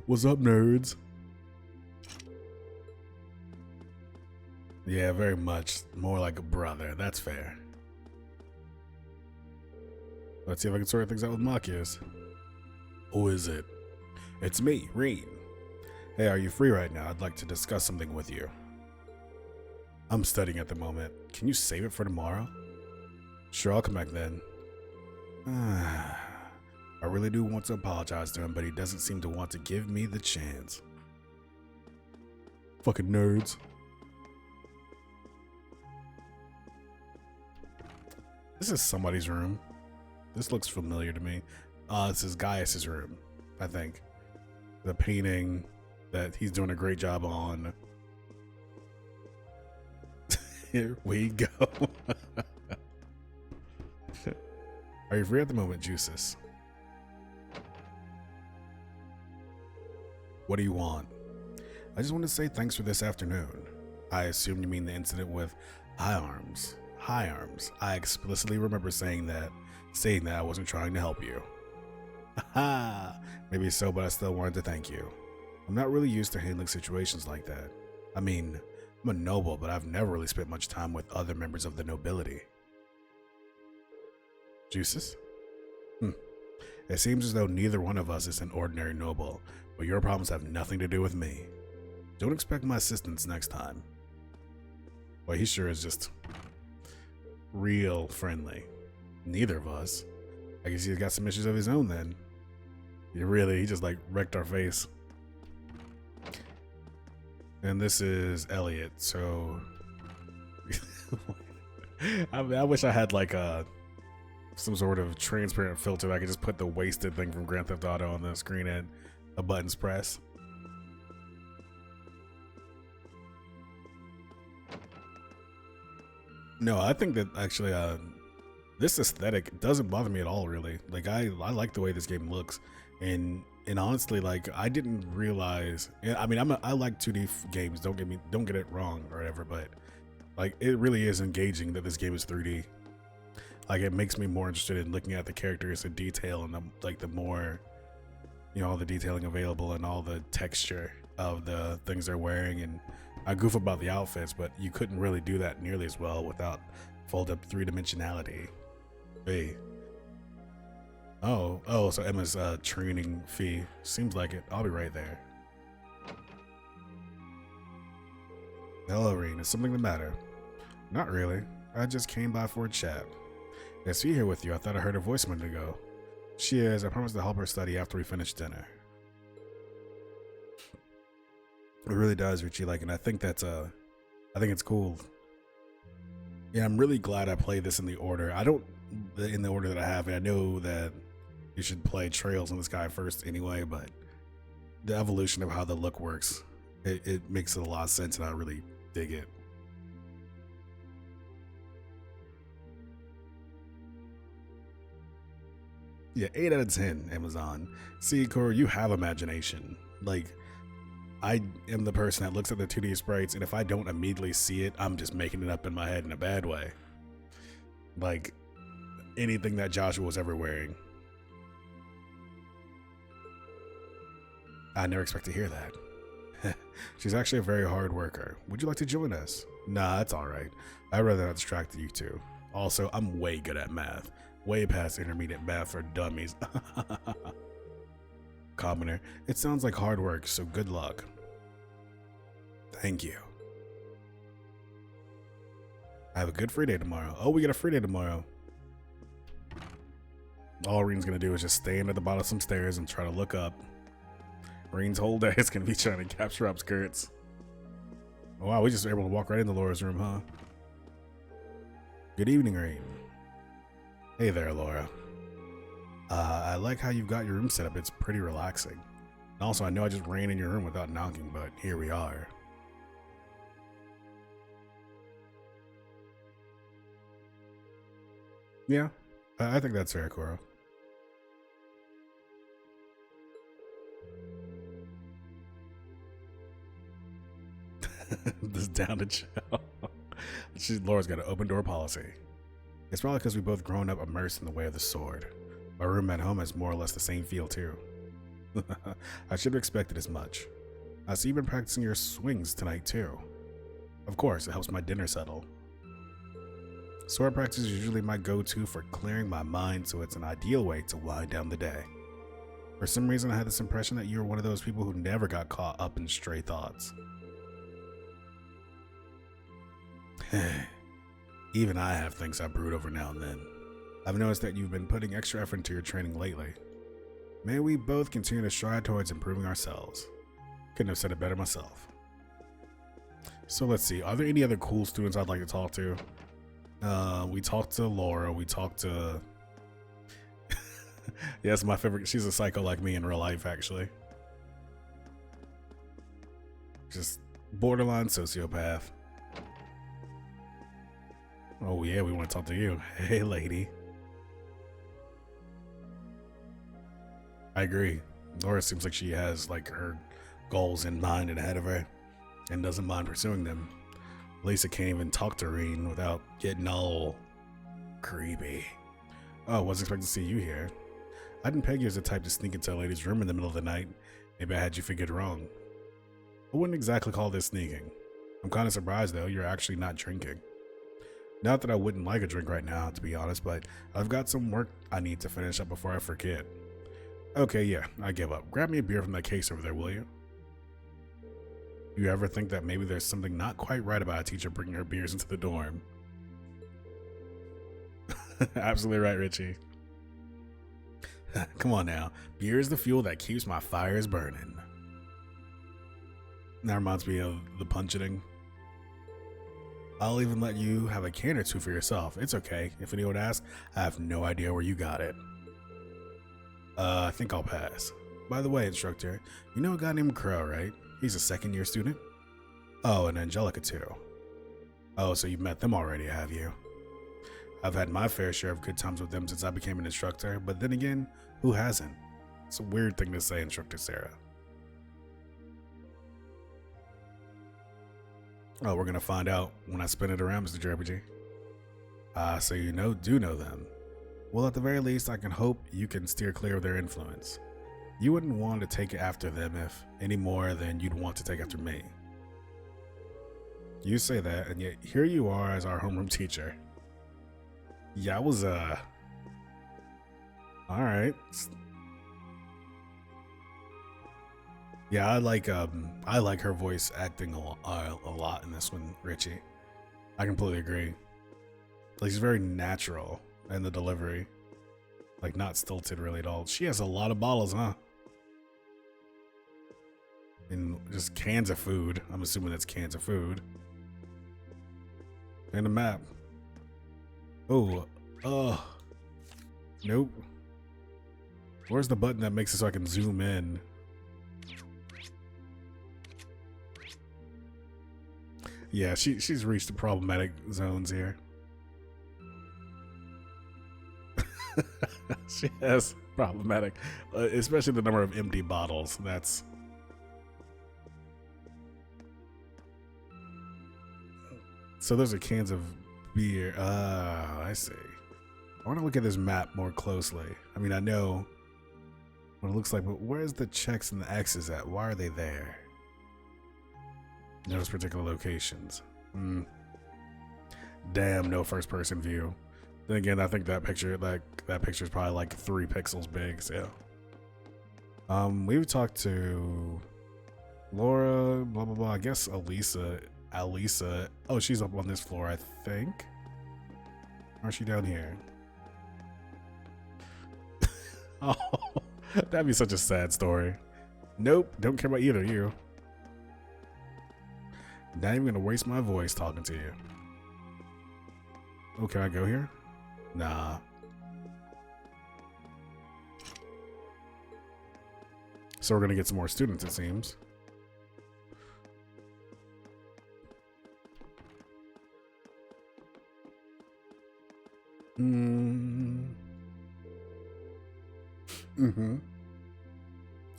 A: What's up, nerds? Yeah, very much. More like a brother. That's fair. Let's see if I can sort things out with Machias. Who is it? It's me, Rean. Hey, are you free right now? I'd like to discuss something with you. I'm studying at the moment. Can you save it for tomorrow? Sure, I'll come back then. I really do want to apologize to him, but he doesn't seem to want to give me the chance. Fucking nerds. This is somebody's room. This looks familiar to me. This is Gaius's room, I think. The painting that he's doing a great job on. Here we go. Are you free at the moment, Juices? What do you want? I just want to say thanks for this afternoon. I assume you mean the incident with High Arms. High Arms. I explicitly remember saying that I wasn't trying to help you. Haha. Maybe so, but I still wanted to thank you. I'm not really used to handling situations like that. I mean, I'm a noble, but I've never really spent much time with other members of the nobility. Juices? It seems as though neither one of us is an ordinary noble, but your problems have nothing to do with me. Don't expect my assistance next time. Well, he sure is just real friendly. Neither of us. I guess he's got some issues of his own then. He just like wrecked our face. And this is Elliot, so I wish I had like some sort of transparent filter that I could just put the wasted thing from Grand Theft Auto on the screen and a button's press. No, I think that actually this aesthetic doesn't bother me at all, really. Like I like the way this game looks, and honestly, like I didn't realize. I mean, I like 2D games. Don't get it wrong or whatever, but like it really is engaging that this game is 3D. Like it makes me more interested in looking at the characters in detail and the more, all the detailing available and all the texture of the things they're wearing. And I goof about the outfits, but you couldn't really do that nearly as well without fold-up three-dimensionality. Hey. Oh, so Emma's training fee. Seems like it. I'll be right there. Hello, Rean. Is something the matter? Not really. I just came by for a chat. Is she here with you? I thought I heard her voice a minute ago. She is. I promised to help her study after we finish dinner. It really does, Richie. And I think that's I think it's cool. Yeah, I'm really glad I played this in the order. In the order that I have, and I know that you should play Trails on this guy first anyway, but the evolution of how the look works, it makes a lot of sense, and I really dig it. Yeah, 8 out of 10, Amazon. See, Cora, you have imagination. I am the person that looks at the 2D sprites, and if I don't immediately see it, I'm just making it up in my head in a bad way. Like, anything that Joshua was ever wearing. I never expect to hear that. She's actually a very hard worker. Would you like to join us? Nah, that's alright. I'd rather not distract you two. Also, I'm way good at math. Way past intermediate math for dummies. Commoner, it sounds like hard work, so good luck. Thank you. I have a good free day tomorrow. Oh, we get a free day tomorrow. All Rean's gonna do is just stand at the bottom of some stairs and try to look up. Rean's whole day is gonna be trying to capture upskirts. Oh, wow, we just were able to walk right into Laura's room, huh? Good evening, Rean. Hey there, Laura. I like how you've got your room set up. It's pretty relaxing. And also, I know I just ran in your room without knocking, but here we are. Yeah, I think that's fair, Cora. This down to jail. Laura's got an open door policy. It's probably because we both grown up immersed in the way of the sword. My room at home has more or less the same feel too. I should have expected as much. I see you've been practicing your swings tonight too. Of course, it helps my dinner settle. Sword practice is usually my go-to for clearing my mind, so it's an ideal way to wind down the day. For some reason, I had this impression that you were one of those people who never got caught up in stray thoughts. Even I have things I brood over now and then. I've noticed that you've been putting extra effort into your training lately. May we both continue to strive towards improving ourselves. Couldn't have said it better myself. So let's see, are there any other cool students I'd like to talk to? We talked to Laura, we talked to... Yes, my favorite, she's a psycho like me in real life, actually. Just borderline sociopath. Oh yeah, we want to talk to you. Hey lady. I agree. Laura seems like she has like her goals in mind and ahead of her and doesn't mind pursuing them. Lisa can't even talk to Reen without getting all creepy. Oh, wasn't expecting to see you here. I didn't peg you as the type to sneak into a lady's room in the middle of the night. Maybe I had you figured wrong. I wouldn't exactly call this sneaking. I'm kind of surprised though, you're actually not drinking. Not that I wouldn't like a drink right now, to be honest, but I've got some work I need to finish up before I forget. Okay, yeah, I give up. Grab me a beer from that case over there, will you? You ever think that maybe there's something not quite right about a teacher bringing her beers into the dorm? Absolutely right, Richie. Come on now. Beer is the fuel that keeps my fires burning. That reminds me of the puncheting. I'll even let you have a can or two for yourself. It's okay. If anyone asks, I have no idea where you got it. I think I'll pass. By the way, instructor, you know a guy named Crow, right? He's a second-year student? Oh, and Angelica too. Oh, so you've met them already, have you? I've had my fair share of good times with them since I became an instructor, but then again, who hasn't? It's a weird thing to say, Instructor Sarah. Oh, we're gonna find out when I spin it around, Mr. JRPG. So you do know them. Well, at the very least, I can hope you can steer clear of their influence. You wouldn't want to take after them if any more than you'd want to take after me. You say that, and yet here you are as our homeroom teacher. Yeah, I was, alright. Yeah, I like her voice acting a lot in this one, Richie. I completely agree. Like, she's very natural in the delivery. Like, not stilted really at all. She has a lot of bottles, huh? And just cans of food. I'm assuming that's cans of food. And a map. Oh, nope. Where's the button that makes it so I can zoom in? Yeah, she's reached the problematic zones here. She has problematic, especially the number of empty bottles. That's... So those are cans of beer. I see. I want to look at this map more closely. I mean, I know what it looks like, but where's the checks and the X's at? Why are they there? Those particular locations. Damn, no first-person view. Then again, I think that picture, that picture is probably like 3 pixels big. So, we've talked to Laura, blah blah blah. I guess Alisa. Oh, she's up on this floor, I think. Or is she down here? Oh, that'd be such a sad story. Nope, don't care about either of you. Not even gonna waste my voice talking to you. Oh, can I go here? Nah. So we're gonna get some more students, it seems.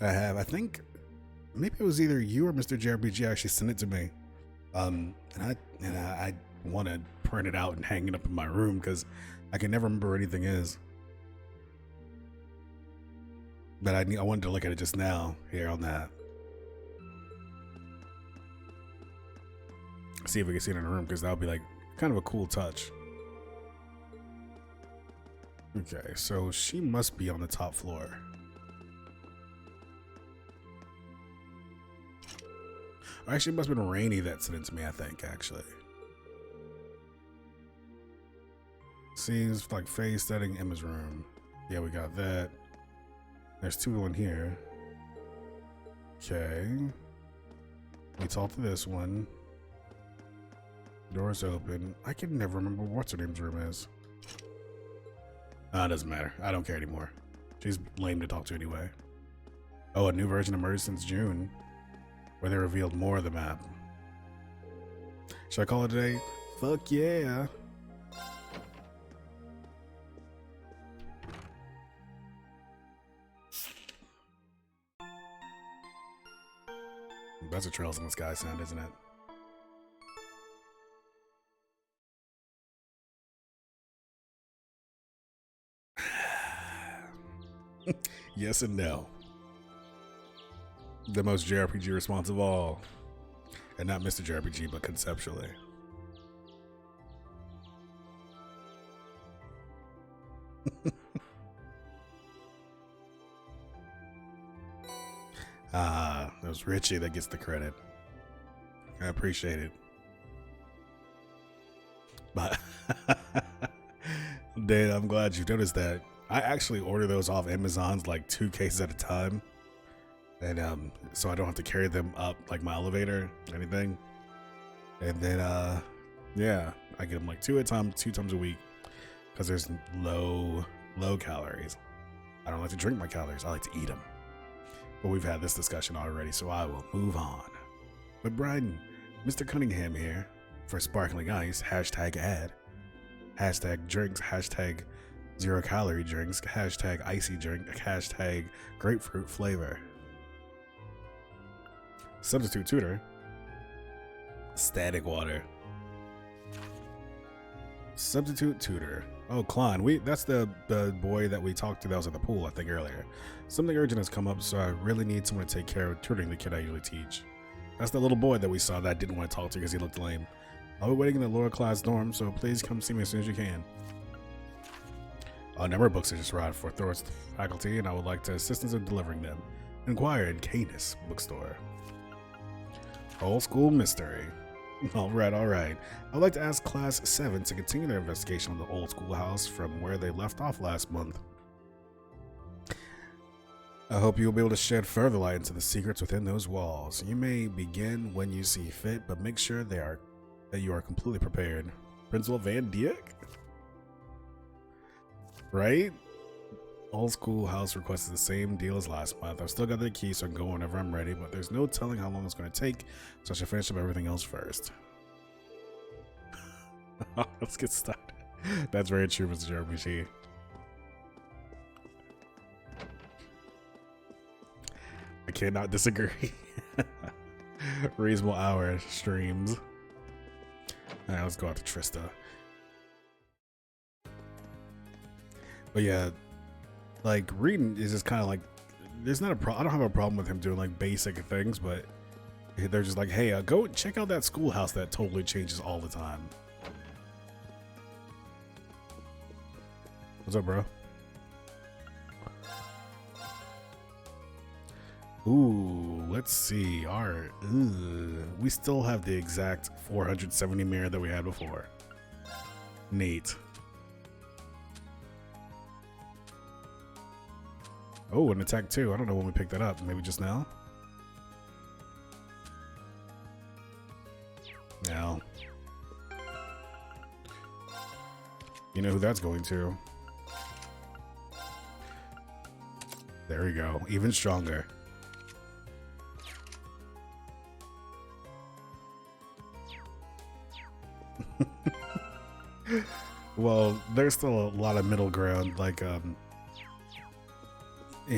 A: I have. I think maybe it was either you or Mr. JRPG actually sent it to me. And I want to print it out and hang it up in my room because I can never remember where anything is. But I wanted to look at it just now here on that. See if we can see it in a room because that would be like kind of a cool touch. Okay, so she must be on the top floor. Actually, it must have been Rainy that sent it to me, I think, actually. Seems like phase setting Emma's room. Yeah, we got that. There's two in here. Okay. We talk to this one. Door's open. I can never remember what's her name's room is. It doesn't matter. I don't care anymore. She's lame to talk to anyway. Oh, a new version emerged since June, where they revealed more of the map. Should I call it a day? Fuck yeah. That's a Trails in the Sky sound, isn't it? Yes and no. The most JRPG response of all. And not Mr. JRPG, but conceptually. It was Richie that gets the credit. I appreciate it. But Dan, I'm glad you noticed that. I actually order those off Amazon's like 2 cases at a time. And so I don't have to carry them up like my elevator or anything. And then yeah, I get them like 2 times a week because there's low calories. I don't like to drink my calories. I like to eat them. But we've had this discussion already, so I will move on. But Bryden, Mr. Cunningham here for Sparkling Ice, #ad, #drinks, #0-calorie drinks, #icy drink, #grapefruit flavor. Substitute tutor, static water. Substitute tutor. Oh, Klon. That's the boy that we talked to that was at the pool, I think, earlier. Something urgent has come up, so I really need someone to take care of tutoring the kid I usually teach. That's the little boy that we saw that I didn't want to talk to because he looked lame. I'll be waiting in the lower class dorm, so please come see me as soon as you can. A number of books have just arrived for Thor's faculty, and I would like to assistance in delivering them. Inquire in Canis bookstore. Old school mystery. All right. I'd like to ask Class 7 to continue their investigation of the old schoolhouse from where they left off last month. I hope you'll be able to shed further light into the secrets within those walls. You may begin when you see fit, but make sure that you are completely prepared. Principal Van Dijk? Right? Old schoolhouse requested the same deal as last month. I've still got the key, so I can go whenever I'm ready, but there's no telling how long it's going to take, so I should finish up everything else first. Let's get started. That's very true, Mr. JRPG. I cannot disagree. Reasonable hour streams. Alright, let's go out to Trista. But yeah, like reading is just kind of like, there's not a problem. I don't have a problem with him doing like basic things, but they're just like, hey, go check out that schoolhouse that totally changes all the time. What's up, bro? Ooh, let's see. We still have the exact 470 mirror that we had before. Neat. Oh, an attack 2. I don't know when we picked that up. Maybe just now? No. You know who that's going to. There we go. Even stronger. Well, there's still a lot of middle ground, like you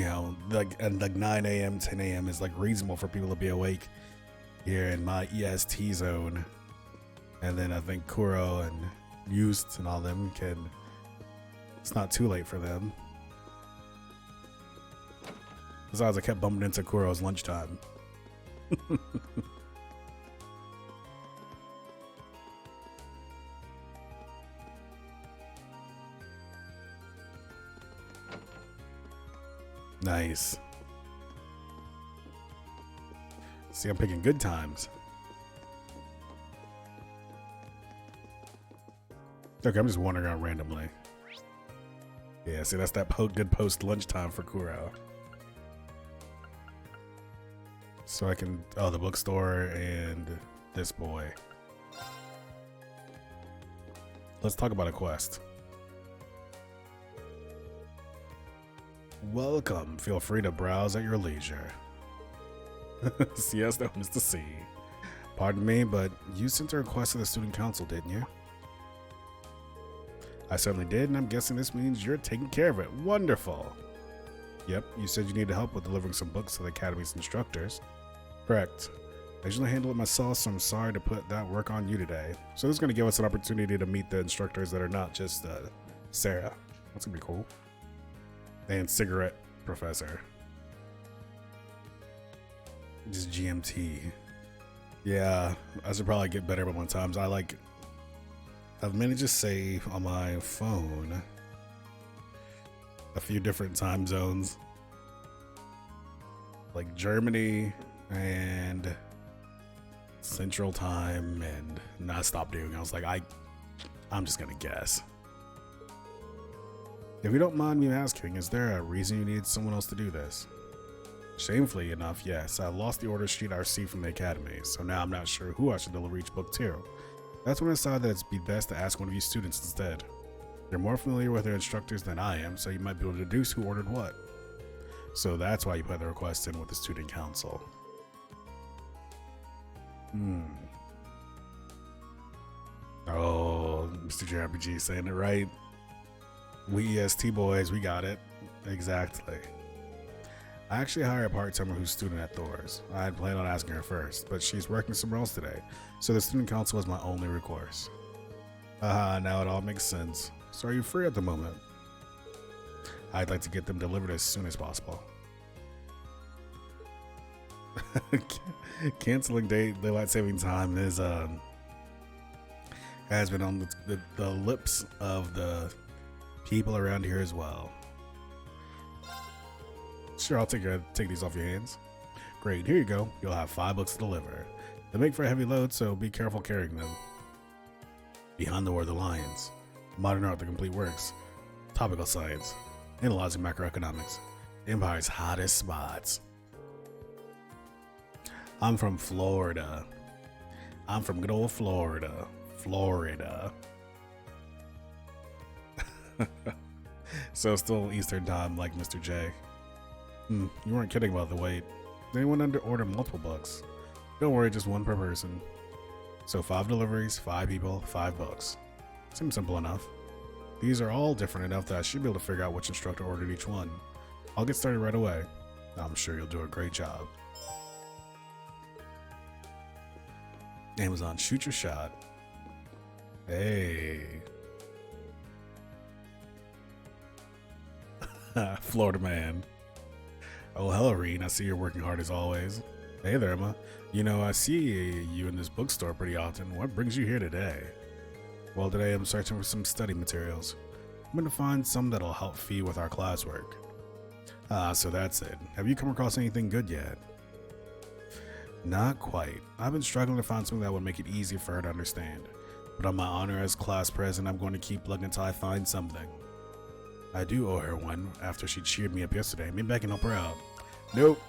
A: know, like 9 a.m., 10 a.m. is like reasonable for people to be awake here in my EST zone. And then I think Kuro and Yust and all them it's not too late for them. Besides, I kept bumping into Kuro's lunchtime. Nice. See, I'm picking good times. Okay, I'm just wandering around randomly. Yeah, see, that's that good post lunchtime for Kuro. So I can, oh, the bookstore and this boy. Let's talk about a quest. Welcome. Feel free to browse at your leisure. CS, that was the C. Pardon me, but you sent a request to the student council, didn't you? I certainly did, and I'm guessing this means you're taking care of it. Wonderful. Yep, you said you needed help with delivering some books to the Academy's instructors. Correct. I usually handle it myself, so I'm sorry to put that work on you today. So this is going to give us an opportunity to meet the instructors that are not just Sarah. That's going to be cool. And Cigarette Professor. Just GMT. Yeah, I should probably get better with my times. I've managed to save on my phone a few different time zones. Like Germany and Central Time, and I stopped doing it. I was like, I'm just gonna guess. If you don't mind me asking, is there a reason you needed someone else to do this? Shamefully enough, yes. I lost the order sheet I received from the Academy, so now I'm not sure who I should deliver each book to. That's when I decided that it'd be best to ask one of you students instead. You're more familiar with their instructors than I am, so you might be able to deduce who ordered what. So that's why you put the request in with the student council. Oh, Mr. JRPG saying it right. We EST boys, we got it. Exactly. I actually hired a part-timer who's student at Thor's. I had planned on asking her first, but she's working somewhere else today, so the student council is my only recourse. Now it all makes sense. So are you free at the moment? I'd like to get them delivered as soon as possible. Canceling daylight saving time is has been on the lips of the people around here as well. Sure, I'll take these off your hands. Great, here you go. You'll have 5 books to deliver. They make for a heavy load, so be careful carrying them. Behind the War of the Lions. Modern Art, the Complete Works. Topical Science. Analyzing Macroeconomics. Empire's Hottest Spots. I'm from Florida. I'm from good old Florida. Florida. So still Eastern time like Mr. J. You weren't kidding about the wait. Anyone order multiple books? Don't worry, just one per person. So 5 deliveries, 5 people, 5 books. Seems simple enough. These are all different enough that I should be able to figure out which instructor ordered each one. I'll get started right away. I'm sure you'll do a great job. Amazon, shoot your shot. Hey. Florida man. Oh, hello, Reen. I see you're working hard as always. Hey there, Emma. You know, I see you in this bookstore pretty often. What brings you here today? Well, today I'm searching for some study materials. I'm going to find some that'll help feed with our classwork. So that's it. Have you come across anything good yet? Not quite. I've been struggling to find something that would make it easy for her to understand. But on my honor as class president, I'm going to keep looking until I find something. I do owe her one after she cheered me up yesterday. Maybe I can help her out. Nope.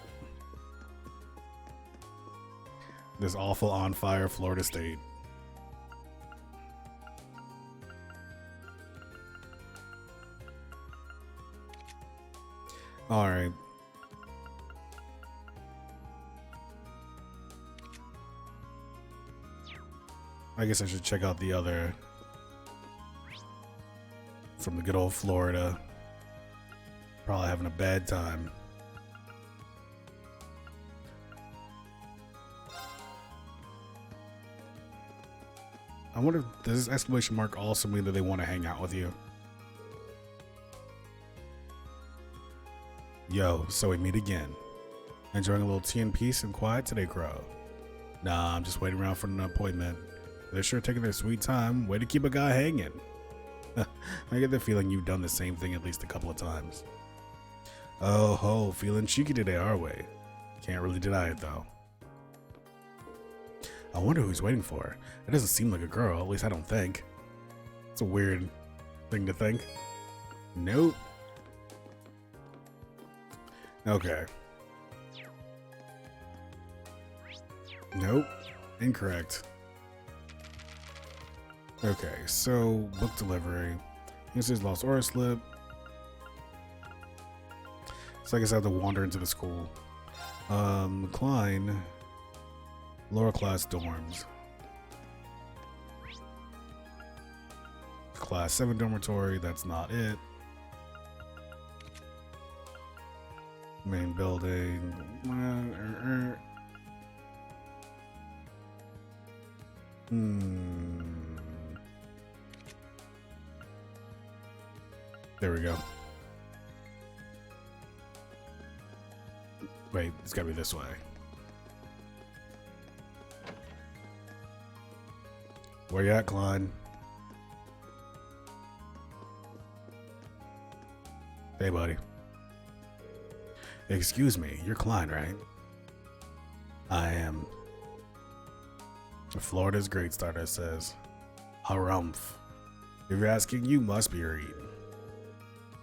A: This awful on fire Florida State. All right. I guess I should check out the other from the good old Florida. Probably having a bad time. I wonder, does this exclamation mark also mean that they want to hang out with you? Yo, so we meet again. Enjoying a little tea and peace and quiet today, Crow? Nah, I'm just waiting around for an appointment. They're sure taking their sweet time. Way to keep a guy hanging. I get the feeling you've done the same thing at least a couple of times. Oh ho, feeling cheeky today, are we? Can't really deny it though. I wonder who he's waiting for. It doesn't seem like a girl, at least I don't think. It's a weird thing to think. Nope. Okay. Nope. Incorrect. Okay, so book delivery. This is Lost Aura Slip. So I guess I have to wander into the school. Klein. Lower class dorms. Class 7 dormitory, that's not it. Main building. There we go. Wait, it's gotta be this way. Where you at, Klein? Hey, buddy. Excuse me, you're Klein, right? I am. Florida's Great Starter says, Harumph. If you're asking, you must be Reed.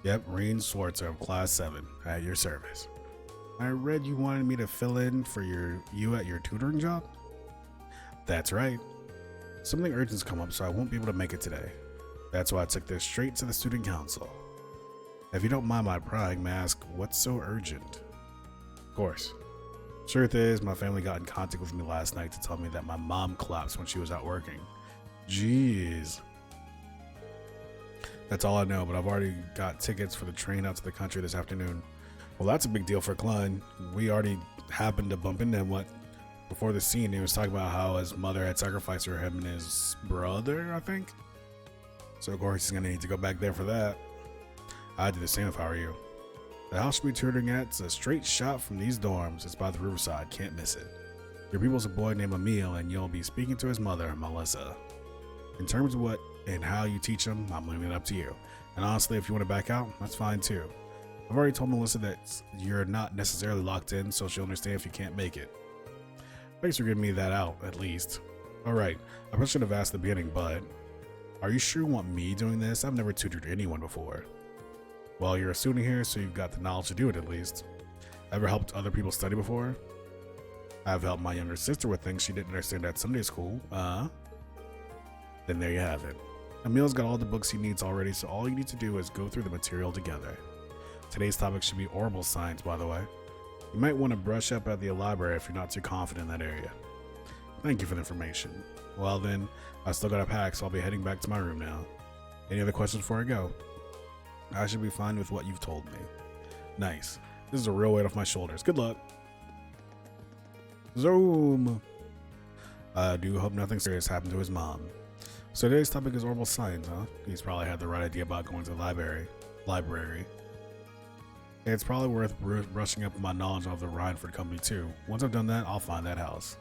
A: Yep, Reen Schwartzer of Class 7, at your service. I read you wanted me to fill in for you at your tutoring job? That's right. Something urgent's come up, so I won't be able to make it today. That's why I took this straight to the student council. If you don't mind my prying, may I ask, what's so urgent? Of course. Truth is, my family got in contact with me last night to tell me that my mom collapsed when she was out working. Jeez. That's all I know, but I've already got tickets for the train out to the country this afternoon. Well, that's a big deal for Klein. We already happened to bump into him, before the scene. He was talking about how his mother had sacrificed for him and his brother, I think. So of course he's gonna need to go back there for that. I'd do the same if I were you. The house you'll be tutoring at is a straight shot from these dorms. It's by the riverside, can't miss it. Your pupil's a boy named Emil, and you'll be speaking to his mother, Melissa. In terms of what and how you teach him, I'm leaving it up to you. And honestly, if you want to back out, that's fine too. I've already told Melissa that you're not necessarily locked in, so she'll understand if you can't make it. Thanks for giving me that out, at least. Alright, I probably should have asked at the beginning, but are you sure you want me doing this? I've never tutored anyone before. Well, you're a student here, so you've got the knowledge to do it at least. Ever helped other people study before? I've helped my younger sister with things she didn't understand at Sunday school. Then there you have it. Emil's got all the books he needs already, so all you need to do is go through the material together. Today's topic should be orbital science, by the way. You might want to brush up at the library if you're not too confident in that area. Thank you for the information. Well then, I still gotta pack, so I'll be heading back to my room now. Any other questions before I go? I should be fine with what you've told me. Nice. This is a real weight off my shoulders. Good luck. Zoom. I do hope nothing serious happened to his mom. So today's topic is orbital science, huh? He's probably had the right idea about going to the library. It's probably worth brushing up my knowledge of the Rhineford Company too. Once I've done that, I'll find that house.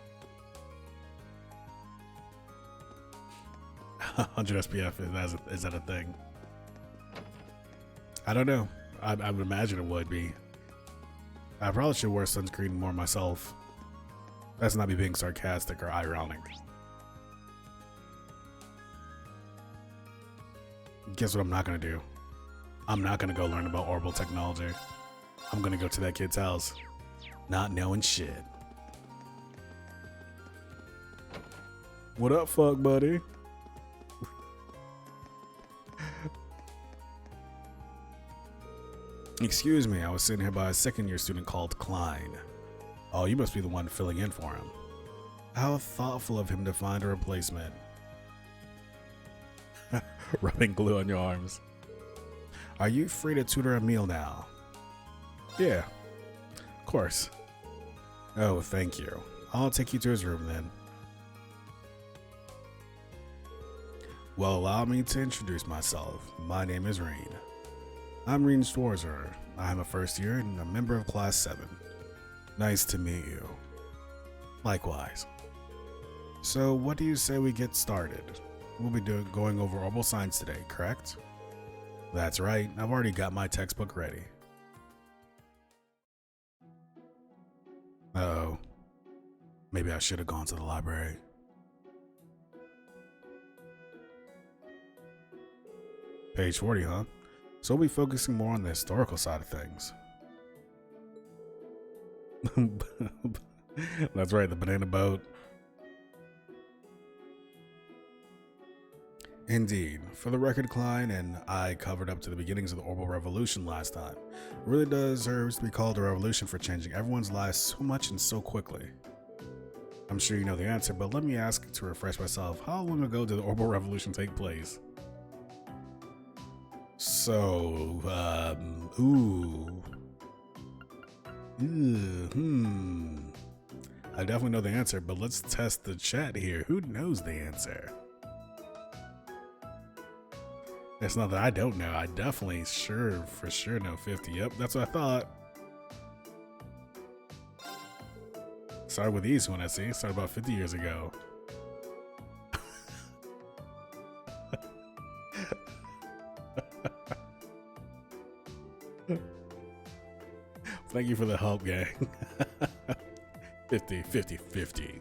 A: 100 SPF, is that a thing? I don't know. I would imagine it would be. I probably should wear sunscreen more myself. That's not me being sarcastic or ironic. Guess what I'm not gonna do? I'm not gonna go learn about orbital technology. I'm gonna go to that kid's house, not knowing shit. What up, fuck buddy? Excuse me, I was sitting here by a second-year student called Klein. Oh, you must be the one filling in for him. How thoughtful of him to find a replacement. Rubbing glue on your arms. Are you free to tutor Emil now? Yeah, of course. Oh, thank you. I'll take you to his room then. Well, allow me to introduce myself. My name is Rain. I'm Reen Schwarzer. I'm a first year and a member of Class 7. Nice to meet you. Likewise. So what do you say we get started? We'll be going over orbital science today, correct? That's right. I've already got my textbook ready. Uh-oh. Maybe I should have gone to the library. Page 40, huh? So we'll be focusing more on the historical side of things. That's right, the banana boat. Indeed. For the record, Klein and I covered up to the beginnings of the Orbital Revolution last time. It really deserves to be called a revolution for changing everyone's lives so much and so quickly. I'm sure you know the answer, but let me ask to refresh myself. How long ago did the Orbital Revolution take place? So, I definitely know the answer, but let's test the chat here. Who knows the answer? It's not that I don't know. I definitely for sure know 50. Yep, that's what I thought. Started with these one, I see. Started about 50 years ago. Thank you for the help, gang. 50.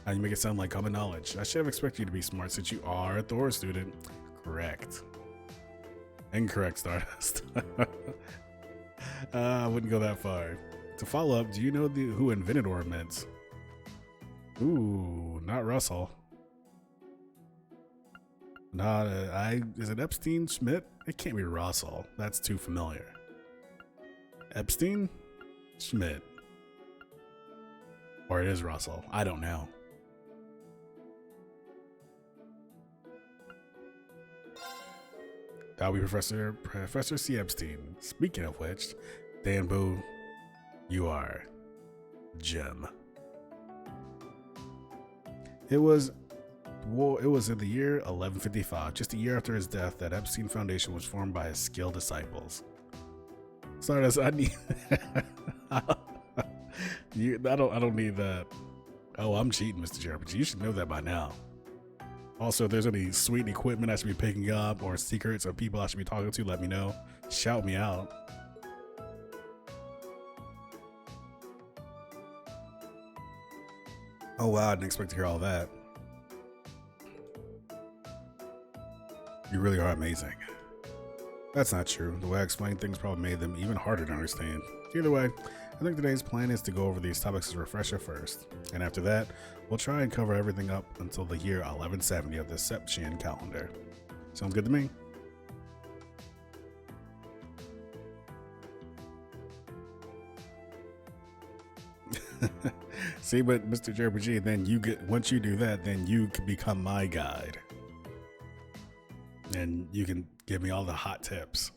A: Now you make it sound like common knowledge. I should have expected you to be smart since you are a Thor student. Correct. Incorrect, Stardust. I wouldn't go that far. To follow up, do you know who invented ornaments? Ooh, not Russell. Not is it Epstein Schmidt? It can't be Russell. That's too familiar. Epstein Schmidt. Or it is Russell. I don't know. That'll be Professor C. Epstein. Speaking of which, Dan Boo, you are Gem. It was in the year 1155, just a year after his death, that Epstein Foundation was formed by his skilled disciples. Stardust, I need I don't need that. Oh, I'm cheating, Mr. JRPG. You should know that by now. Also, if there's any sweet equipment I should be picking up or secrets or people I should be talking to, let me know. Shout me out. Oh wow, I didn't expect to hear all that. You really are amazing. That's not true. The way I explained things probably made them even harder to understand. Either way, I think today's plan is to go over these topics as a refresher first, and after that, we'll try and cover everything up until the year 1170 of the Septian calendar. Sounds good to me? See, but Mr. JRPG, then once you do that, then you can become my guide. And you can give me all the hot tips.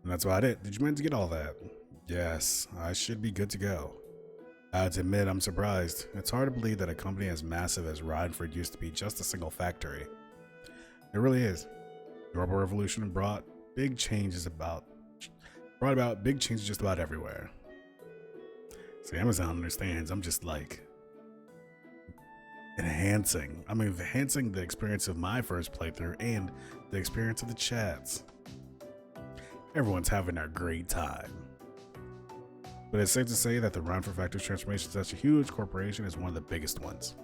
A: And that's about it. Did you manage to get all that? Yes, I should be good to go. I have to admit, I'm surprised. It's hard to believe that a company as massive as Rhineford used to be just a single factory. It really is. The Orbital Revolution brought about big changes just about everywhere. See, Amazon understands. I'm just like enhancing the experience of my first playthrough and the experience of the chats. Everyone's having a great time. But it's safe to say that the Rhineford Factory's transformation to such a huge corporation is one of the biggest ones.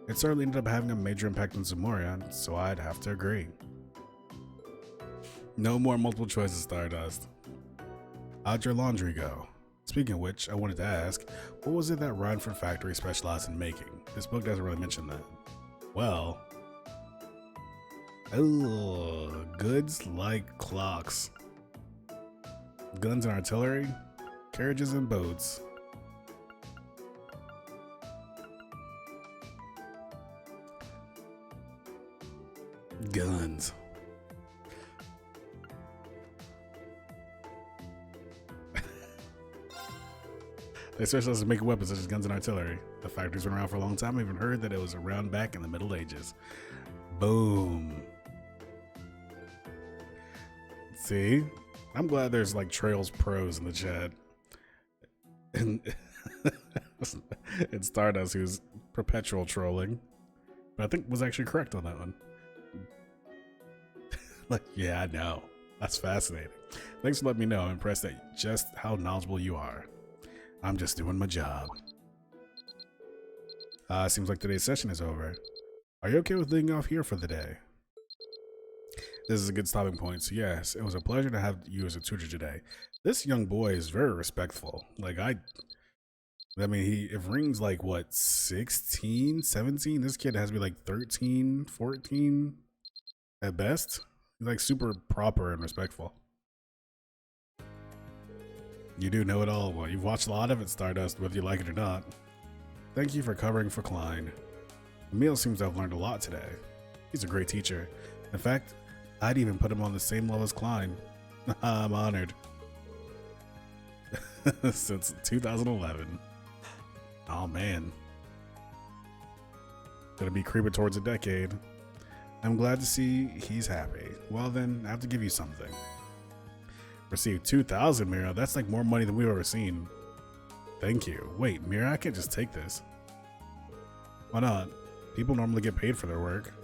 A: It certainly ended up having a major impact on Zamorian, so I'd have to agree. No more multiple choices, Stardust. How'd your laundry go? Speaking of which, I wanted to ask, what was it that Rhineford Factory specialized in making? This book doesn't really mention that. Well, goods like clocks, guns and artillery, carriages and boats. Guns. They specialize in making weapons such as guns and artillery. The factory's been around for a long time. I even heard that it was around back in the Middle Ages. Boom. See? I'm glad there's like Trails pros in the chat. And it's Stardust who's perpetual trolling. But I think was actually correct on that one. Like, yeah, I know. That's fascinating. Thanks for letting me know. I'm impressed at just how knowledgeable you are. I'm just doing my job. Seems like today's session is over. Are you okay with leaving off here for the day? This is a good stopping point. So yes, it was a pleasure to have you as a tutor today. This young boy is very respectful. Like I mean, if Ring's like what, 16, 17? This kid has to be like 13, 14 at best. He's like super proper and respectful. You do know it all. Well, you've watched a lot of it, Stardust, whether you like it or not. Thank you for covering for Klein. Emil seems to have learned a lot today. He's a great teacher. In fact, I'd even put him on the same level as Klein. I'm honored. Since 2011. Oh man. Gonna be creeping towards a decade. I'm glad to see he's happy. Well then, I have to give you something. Received 2,000, Mira. That's like more money than we've ever seen. Thank you. Wait, Mira, I can't just take this. Why not? People normally get paid for their work.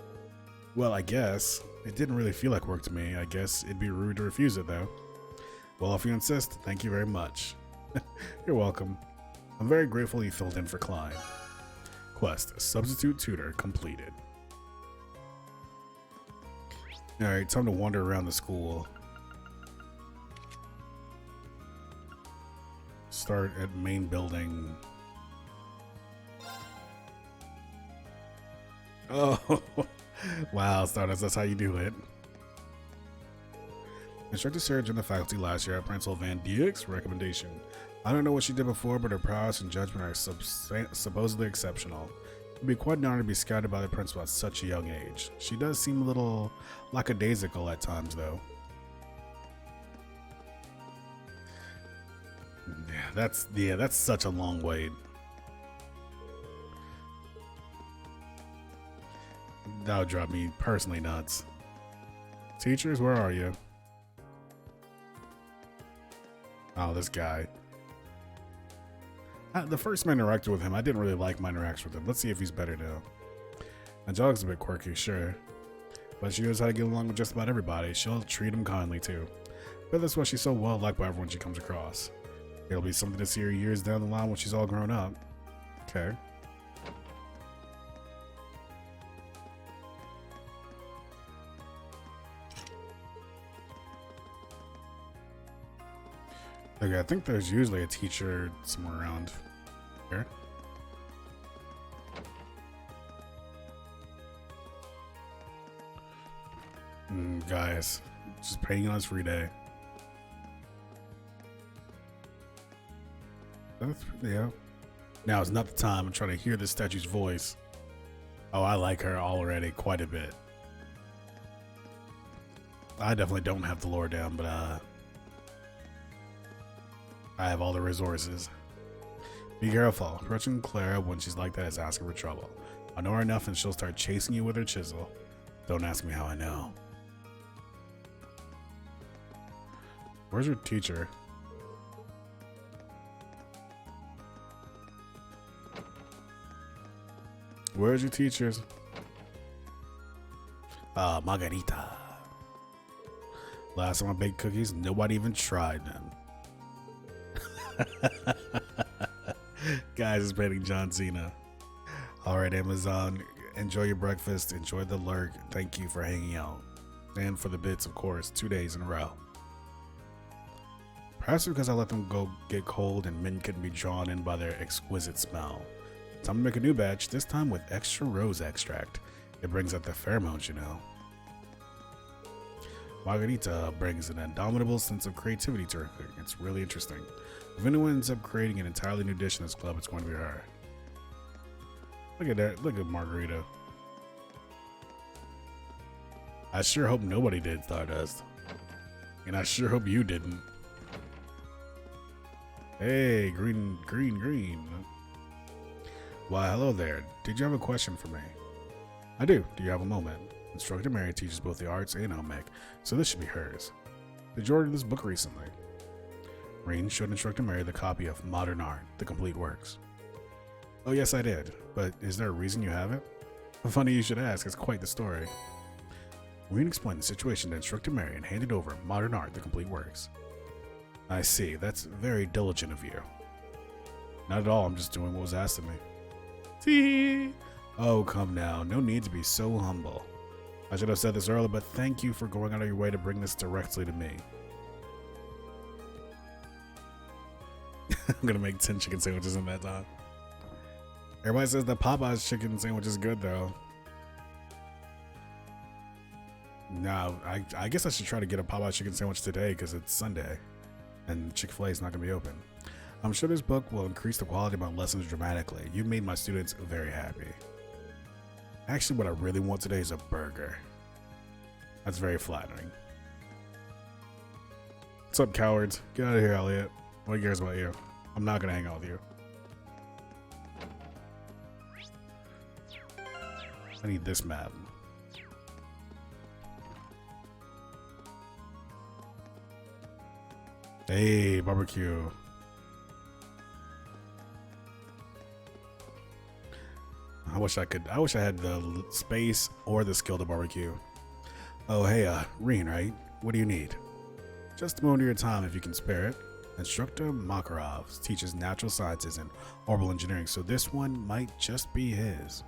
A: Well, I guess. It didn't really feel like work to me. I guess it'd be rude to refuse it, though. Well, if you insist, thank you very much. You're welcome. I'm very grateful you filled in for Klein. Quest, substitute tutor, completed. Alright, time to wander around the school. Start at main building. Oh, wow, Stardust, that's how you do it. Instructor Sarah joined the faculty last year at Principal Van Dijk's recommendation. I don't know what she did before, but her prowess and judgment are supposedly exceptional. It'd be quite an honor to be scouted by the principal at such a young age. She does seem a little lackadaisical at times, though. Yeah, that's such a long wait. That would drive me personally nuts. Teachers, where are you? Oh, this guy. The first time I interacted with him, I didn't really like my interaction with him. Let's see if he's better now. Angelic's a bit quirky, sure. But she knows how to get along with just about everybody. She'll treat him kindly, too. But that's why she's so well liked by everyone she comes across. It'll be something to see her years down the line when she's all grown up. Okay. Okay, I think there's usually a teacher somewhere around here. Guys, just paying on his free day. Yeah. Now is not the time. I'm trying to hear this statue's voice. Oh, I like her already quite a bit. I definitely don't have the lore down, but I have all the resources. Be careful. Approaching Clara when she's like that is asking for trouble. I know her enough and she'll start chasing you with her chisel. Don't ask me how I know. Where's your teacher? Where's your teachers? Margarita. Last time I baked cookies, nobody even tried them. Guys, it's painting John Cena. Alright, Amazon. Enjoy your breakfast. Enjoy the lurk. Thank you for hanging out. And for the bits, of course. 2 days in a row. Perhaps because I let them go get cold and men couldn't be drawn in by their exquisite smell. Time to make a new batch, this time with extra rose extract. It brings out the pheromones, you know. Margarita brings an indomitable sense of creativity to her cooking. It's really interesting. If anyone ends up creating an entirely new dish in this club, it's going to be her. Look at that. Look at Margarita. I sure hope nobody did, Stardust. And I sure hope you didn't. Hey, green. Why, hello there. Did you have a question for me? I do. Do you have a moment? Instructor Mary teaches both the arts and Olmec, so this should be hers. Did you order this book recently? Rain showed Instructor Mary the copy of Modern Art, The Complete Works. Oh yes, I did. But is there a reason you have it? Funny you should ask. It's quite the story. Rain explained the situation to Instructor Mary and handed over Modern Art, The Complete Works. I see. That's very diligent of you. Not at all. I'm just doing what was asked of me. See? Oh, come now. No need to be so humble. I should have said this earlier, but thank you for going out of your way to bring this directly to me. I'm gonna make 10 chicken sandwiches in that time. Everybody says that Popeye's chicken sandwich is good, though. No, I guess I should try to get a Popeye chicken sandwich today because it's Sunday and Chick-fil-A is not going to be open. I'm sure this book will increase the quality of my lessons dramatically. You made my students very happy. Actually, what I really want today is a burger. That's very flattering. What's up, cowards? Get out of here, Elliot. What cares about you? I'm not going to hang out with you. I need this map. Hey, barbecue. I wish I had the space or the skill to barbecue. Oh, hey, Reen, right? What do you need? Just a moment of your time if you can spare it. Instructor Makarov teaches natural sciences and orbital engineering, so this one might just be his.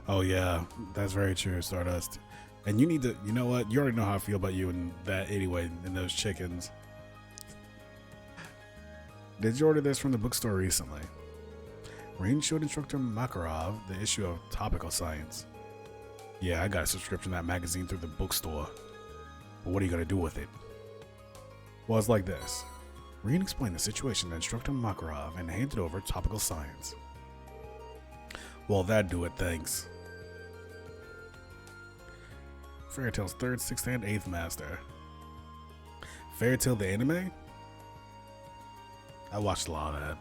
A: Oh yeah, that's very true, Stardust. And you need to, you know what? You already know how I feel about you and that anyway, and those chickens. Did you order this from the bookstore recently? Rain showed Instructor Makarov the issue of Topical Science. Yeah, I got a subscription to that magazine through the bookstore. But what are you going to do with it? Well, it's like this. Rain explained the situation to Instructor Makarov and handed over Topical Science. Well, that'd do it, thanks. Fairy Tail's 3rd, 6th, and 8th master. Fairy Tail the anime? I watched a lot of that.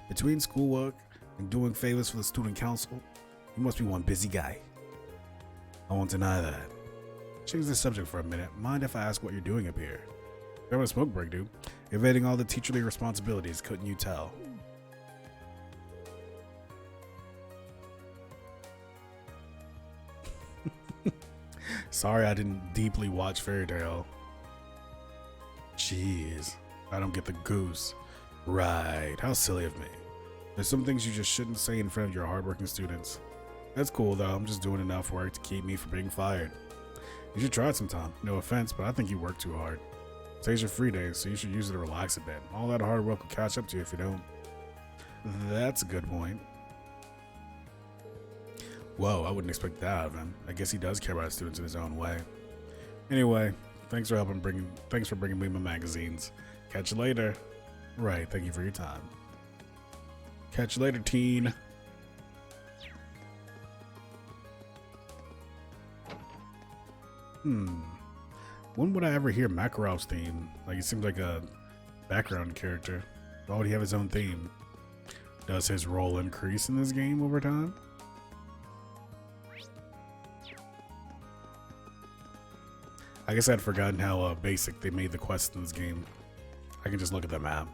A: Between schoolwork and doing favors for the student council, you must be one busy guy. I won't deny that. Change the subject for a minute. Mind if I ask what you're doing up here? You're having a smoke break, dude. Evading all the teacherly responsibilities, couldn't you tell? Sorry I didn't deeply watch Fairy Tail. Jeez, I don't get the goose. Right, how silly of me. There's some things you just shouldn't say in front of your hardworking students. That's cool though, I'm just doing enough work to keep me from being fired. You should try it sometime. No offense, but I think you work too hard. Today's your free day, so you should use it to relax a bit. All that hard work will catch up to you if you don't. That's a good point. Whoa, I wouldn't expect that out of him. I guess he does care about his students in his own way. Anyway, thanks for bringing me my magazines. Catch you later. Right, thank you for your time. Catch you later, teen. When would I ever hear Makarov's theme? Like, he seems like a background character. Why would he have his own theme? Does his role increase in this game over time? I guess I'd forgotten how basic they made the quests in this game. I can just look at the map.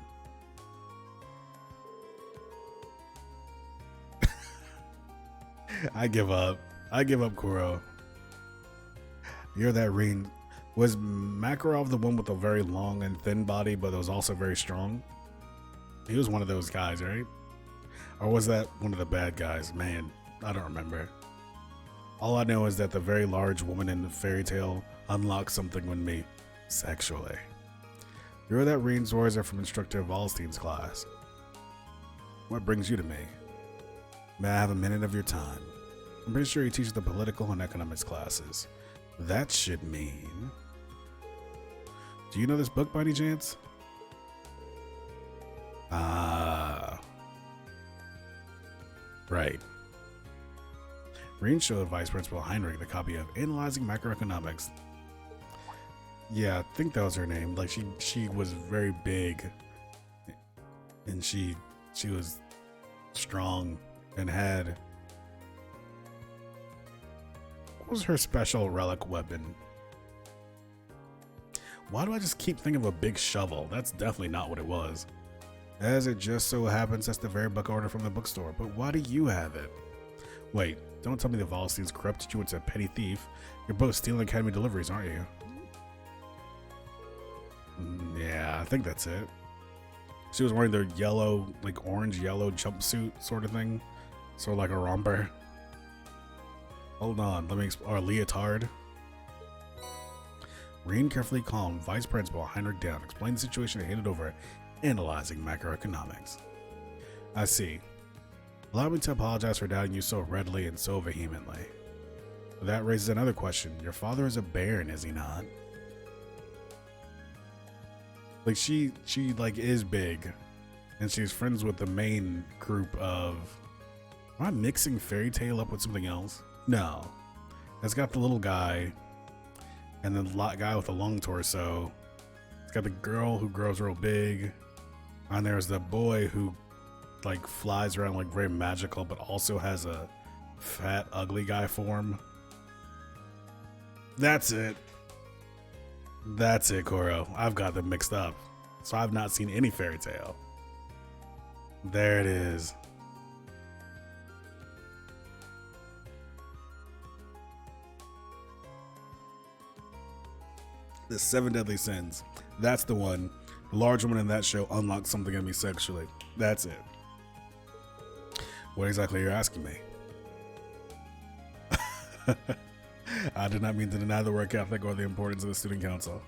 A: I give up. I give up, Kuro. You're that Reen. Was Makarov the one with a very long and thin body, but was also very strong? He was one of those guys, right? Or was that one of the bad guys? Man, I don't remember. All I know is that the very large woman in the Fairy Tail unlocked something with me, sexually. You're that Reen Zorza from Instructor Valstein's class. What brings you to me? May I have a minute of your time? I'm pretty sure he teaches the political and economics classes. That should mean... Do you know this book by any chance? Right. Reen showed Vice Principal Heinrich the copy of Analyzing Macroeconomics. Yeah, I think that was her name. Like, she was very big. And she was strong and had... What was her special relic weapon? Why do I just keep thinking of a big shovel? That's definitely not what it was. As it just so happens, that's the very book I ordered from the bookstore. But why do you have it? Wait, don't tell me the Valsteins corrupted you into a petty thief. You're both stealing Academy deliveries, aren't you? Yeah, I think that's it. She was wearing the yellow, like orange yellow jumpsuit sort of thing. Sort of like a romper. Hold on, let me or leotard. Rean carefully calmed Vice Principal Heinrich down, explained the situation and handed over, analyzing macroeconomics. I see. Allow me to apologize for doubting you so readily and so vehemently. But that raises another question. Your father is a baron, is he not? Like she like is big, and she's friends with the main group of. Am I mixing Fairy Tail up with something else? No, it's got the little guy, and the guy with the long torso. It's got the girl who grows real big, and there's the boy who like flies around like very magical, but also has a fat, ugly guy form. That's it. That's it, Koro. I've got them mixed up. So I've not seen any Fairy Tail. There it is. The 7 Deadly Sins. That's the one. The large woman in that show unlocked something in me sexually. That's it. What exactly are you asking me? I did not mean to deny the work ethic or the importance of the student council.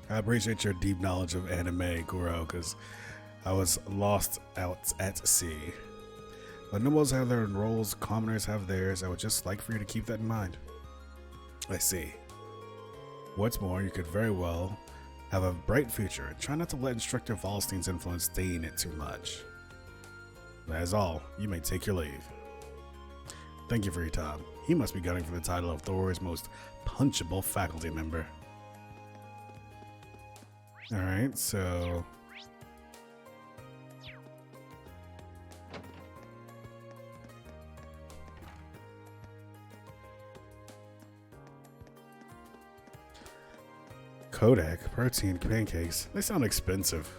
A: I appreciate your deep knowledge of anime, Kuro, because I was lost out at sea. But nobles have their roles, commoners have theirs. I would just like for you to keep that in mind. I see. What's more, you could very well have a bright future and try not to let Instructor Falstein's influence stain it too much. That is all. You may take your leave. Thank you for your time. He must be gunning for the title of Thor's most punchable faculty member. Alright, so... Kodak, protein pancakes. They sound expensive.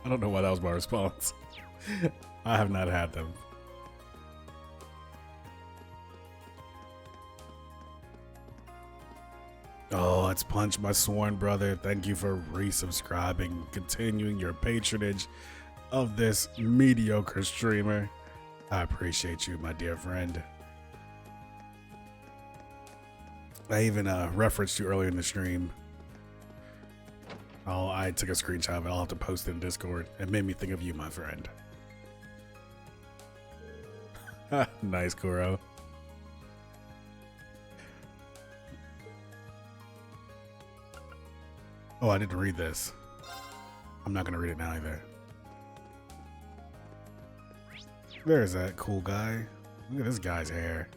A: I don't know why that was my response. I have not had them. Oh, it's Punch, my sworn brother. Thank you for resubscribing, continuing your patronage of this mediocre streamer. I appreciate you, my dear friend. I even referenced you earlier in the stream. I took a screenshot of it. I'll have to post it in Discord. It made me think of you, my friend. Nice, Kuro. Oh, I didn't read this. I'm not going to read it now either. There's that cool guy. Look at this guy's hair.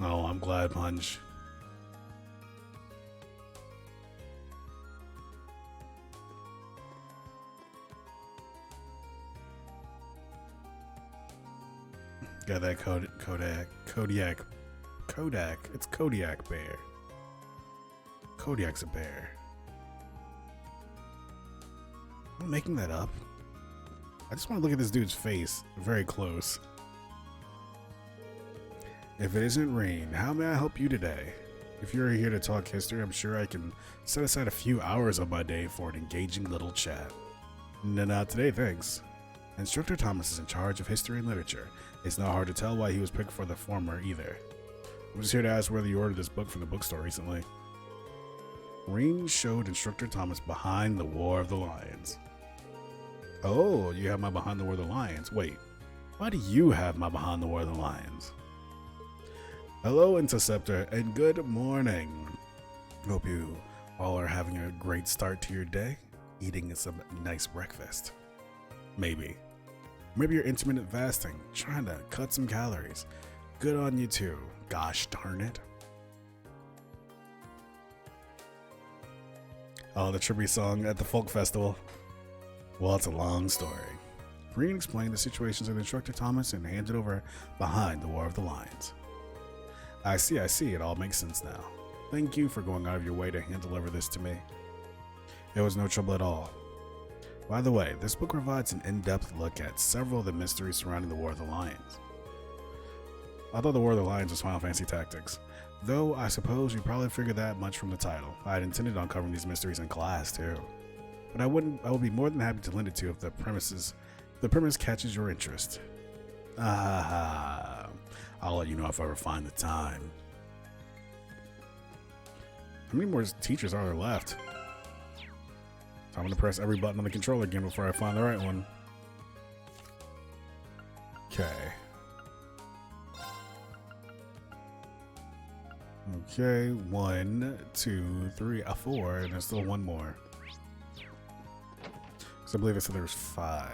A: Oh, I'm glad, Punch. Got that Kodak. It's Kodiak Bear. Kodiak's a bear. I'm making that up. I just want to look at this dude's face very close. If it isn't Rain, how may I help you today? If you're here to talk history, I'm sure I can set aside a few hours of my day for an engaging little chat. No, not today, thanks. Instructor Thomas is in charge of history and literature. It's not hard to tell why he was picked for the former either. I'm just here to ask whether you ordered this book from the bookstore recently. Rain showed Instructor Thomas Behind the War of the Lions. Oh, you have my Behind the War of the Lions. Wait, why do you have my Behind the War of the Lions? Hello, Interceptor, and good morning. Hope you all are having a great start to your day, eating some nice breakfast. Maybe you're intermittent fasting, trying to cut some calories. Good on you too, gosh darn it. Oh, the tribute song at the folk festival. Well, it's a long story. Breen explained the situations of Instructor Thomas and handed over Behind the War of the Lions. I see, it all makes sense now. Thank you for going out of your way to hand deliver this to me. It was no trouble at all. By the way, this book provides an in-depth look at several of the mysteries surrounding the War of the Lions. I thought the War of the Lions was Final Fantasy Tactics, though I suppose you probably figured that much from the title. I had intended on covering these mysteries in class too, but I would be more than happy to lend it to you if the premise catches your interest. I'll let you know if I ever find the time. How many more teachers are there left? I'm gonna press every button on the controller again before I find the right one. Okay. Okay, 1, 2, 3, 4, and there's still one more. So I believe it said there's 5.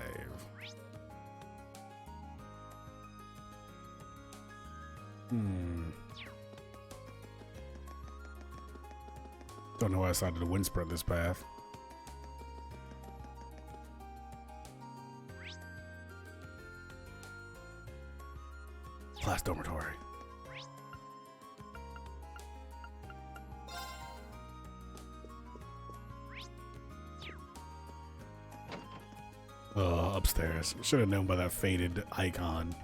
A: Don't know why I decided to wind spread this path. Class dormitory. Upstairs. Should have known by that faded icon.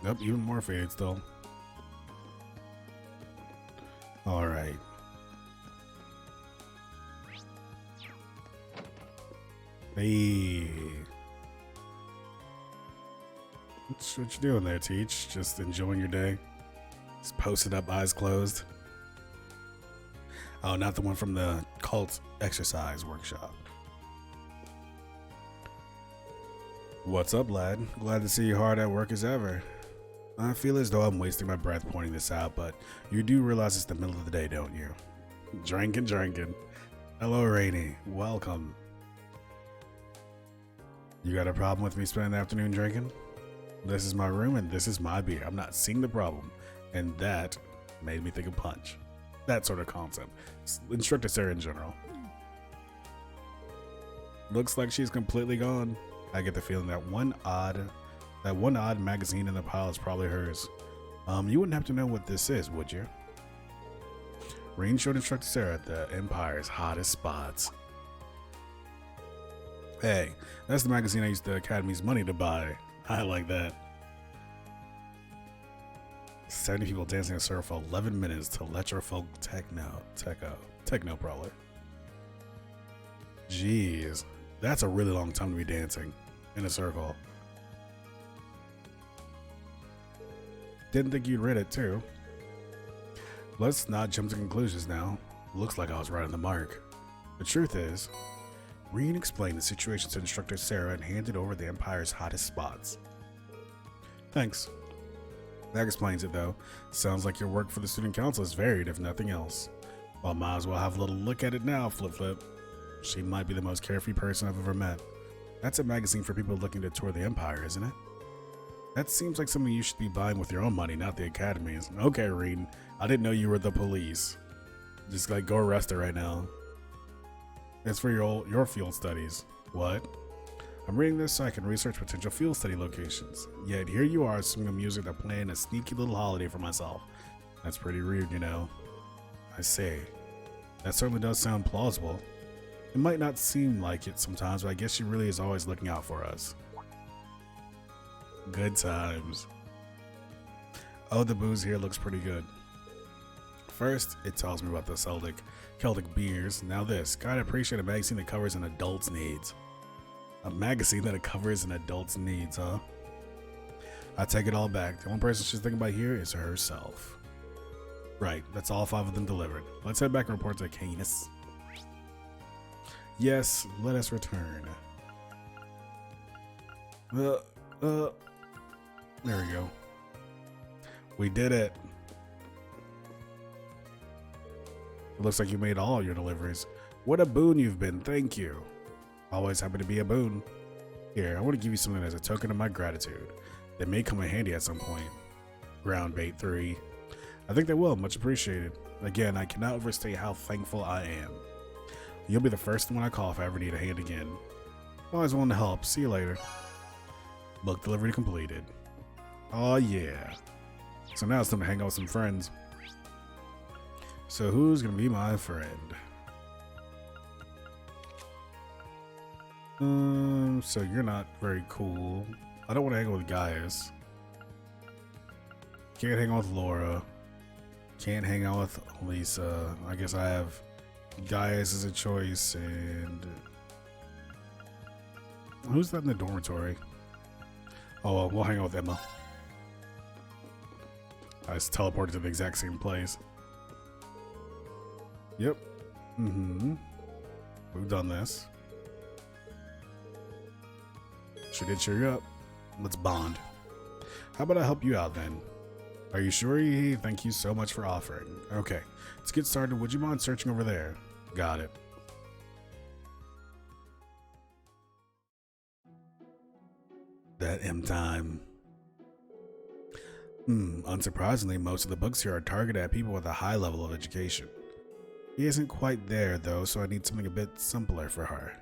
A: Nope, even more faded still. Alright. Hey. What you doing there, Teach? Just enjoying your day? Just posted up, eyes closed. Oh, not the one from the cult exercise workshop. What's up, lad? Glad to see you hard at work as ever. I feel as though I'm wasting my breath pointing this out, but you do realize it's the middle of the day, don't you? Drinking. Hello, Rainy. Welcome. You got a problem with me spending the afternoon drinking? This is my room and this is my beer. I'm not seeing the problem. And that made me think of Punch. That sort of concept. Instructor Sarah in general. Looks like she's completely gone. I get the feeling that one odd magazine in the pile is probably hers. You wouldn't have to know what this is, would you? Rain showed Instructor Sarah the Empire's hottest spots. Hey, that's the magazine I used the Academy's money to buy. I like that. 70 people dancing in a circle for 11 minutes to Electro Folk Techno Brawler. Jeez, that's a really long time to be dancing in a circle. Didn't think you'd read it too. Let's not jump to conclusions now. Looks like I was right on the mark. The truth is, Reen explained the situation to Instructor Sarah and handed over the Empire's hottest spots. Thanks. That explains it though. Sounds like your work for the student council is varied, if nothing else. Well, might as well have a little look at it now, Flip Flip. She might be the most carefree person I've ever met. That's a magazine for people looking to tour the Empire, isn't it? That seems like something you should be buying with your own money, not the Academy's. Okay, Reen. I didn't know you were the police. Just like go arrest her right now. It's for your field studies. What? I'm reading this so I can research potential field study locations. Yet here you are singing music that playing a sneaky little holiday for myself. That's pretty rude, you know. I say, that certainly does sound plausible. It might not seem like it sometimes, but I guess she really is always looking out for us. Good times. Oh, the booze here looks pretty good. First, it tells me about the Celtic beers. Now this, gotta appreciate a magazine that covers an adult's needs. A magazine that covers an adult's needs, huh? I take it all back. The only person she's thinking about here is herself. Right, that's all 5 of them delivered. Let's head back and report to Canis. Yes, let us return. There we go. We did it. It looks like you made all your deliveries. What a boon you've been, thank you. Always happy to be a boon. Here, I want to give you something as a token of my gratitude. They may come in handy at some point. Ground bait 3. I think they will, much appreciated. Again, I cannot overstate how thankful I am. You'll be the first one I call if I ever need a hand again. Always willing to help. See you later. Book delivery completed. Oh yeah. So now it's time to hang out with some friends. So who's gonna be my friend? So you're not very cool. I don't want to hang out with Gaius. Can't hang out with Laura. Can't hang out with Lisa. I guess I have Gaius as a choice, and who's that in the dormitory? Oh, well, we'll hang out with Emma. I just teleported to the exact same place. Yep. We've done this. She did cheer you up. Let's bond. How about I help you out then? Are you sure? Thank you so much for offering. Okay, let's get started. Would you mind searching over there? Got it. That M time. Unsurprisingly, most of the books here are targeted at people with a high level of education. He isn't quite there though, so I need something a bit simpler for her.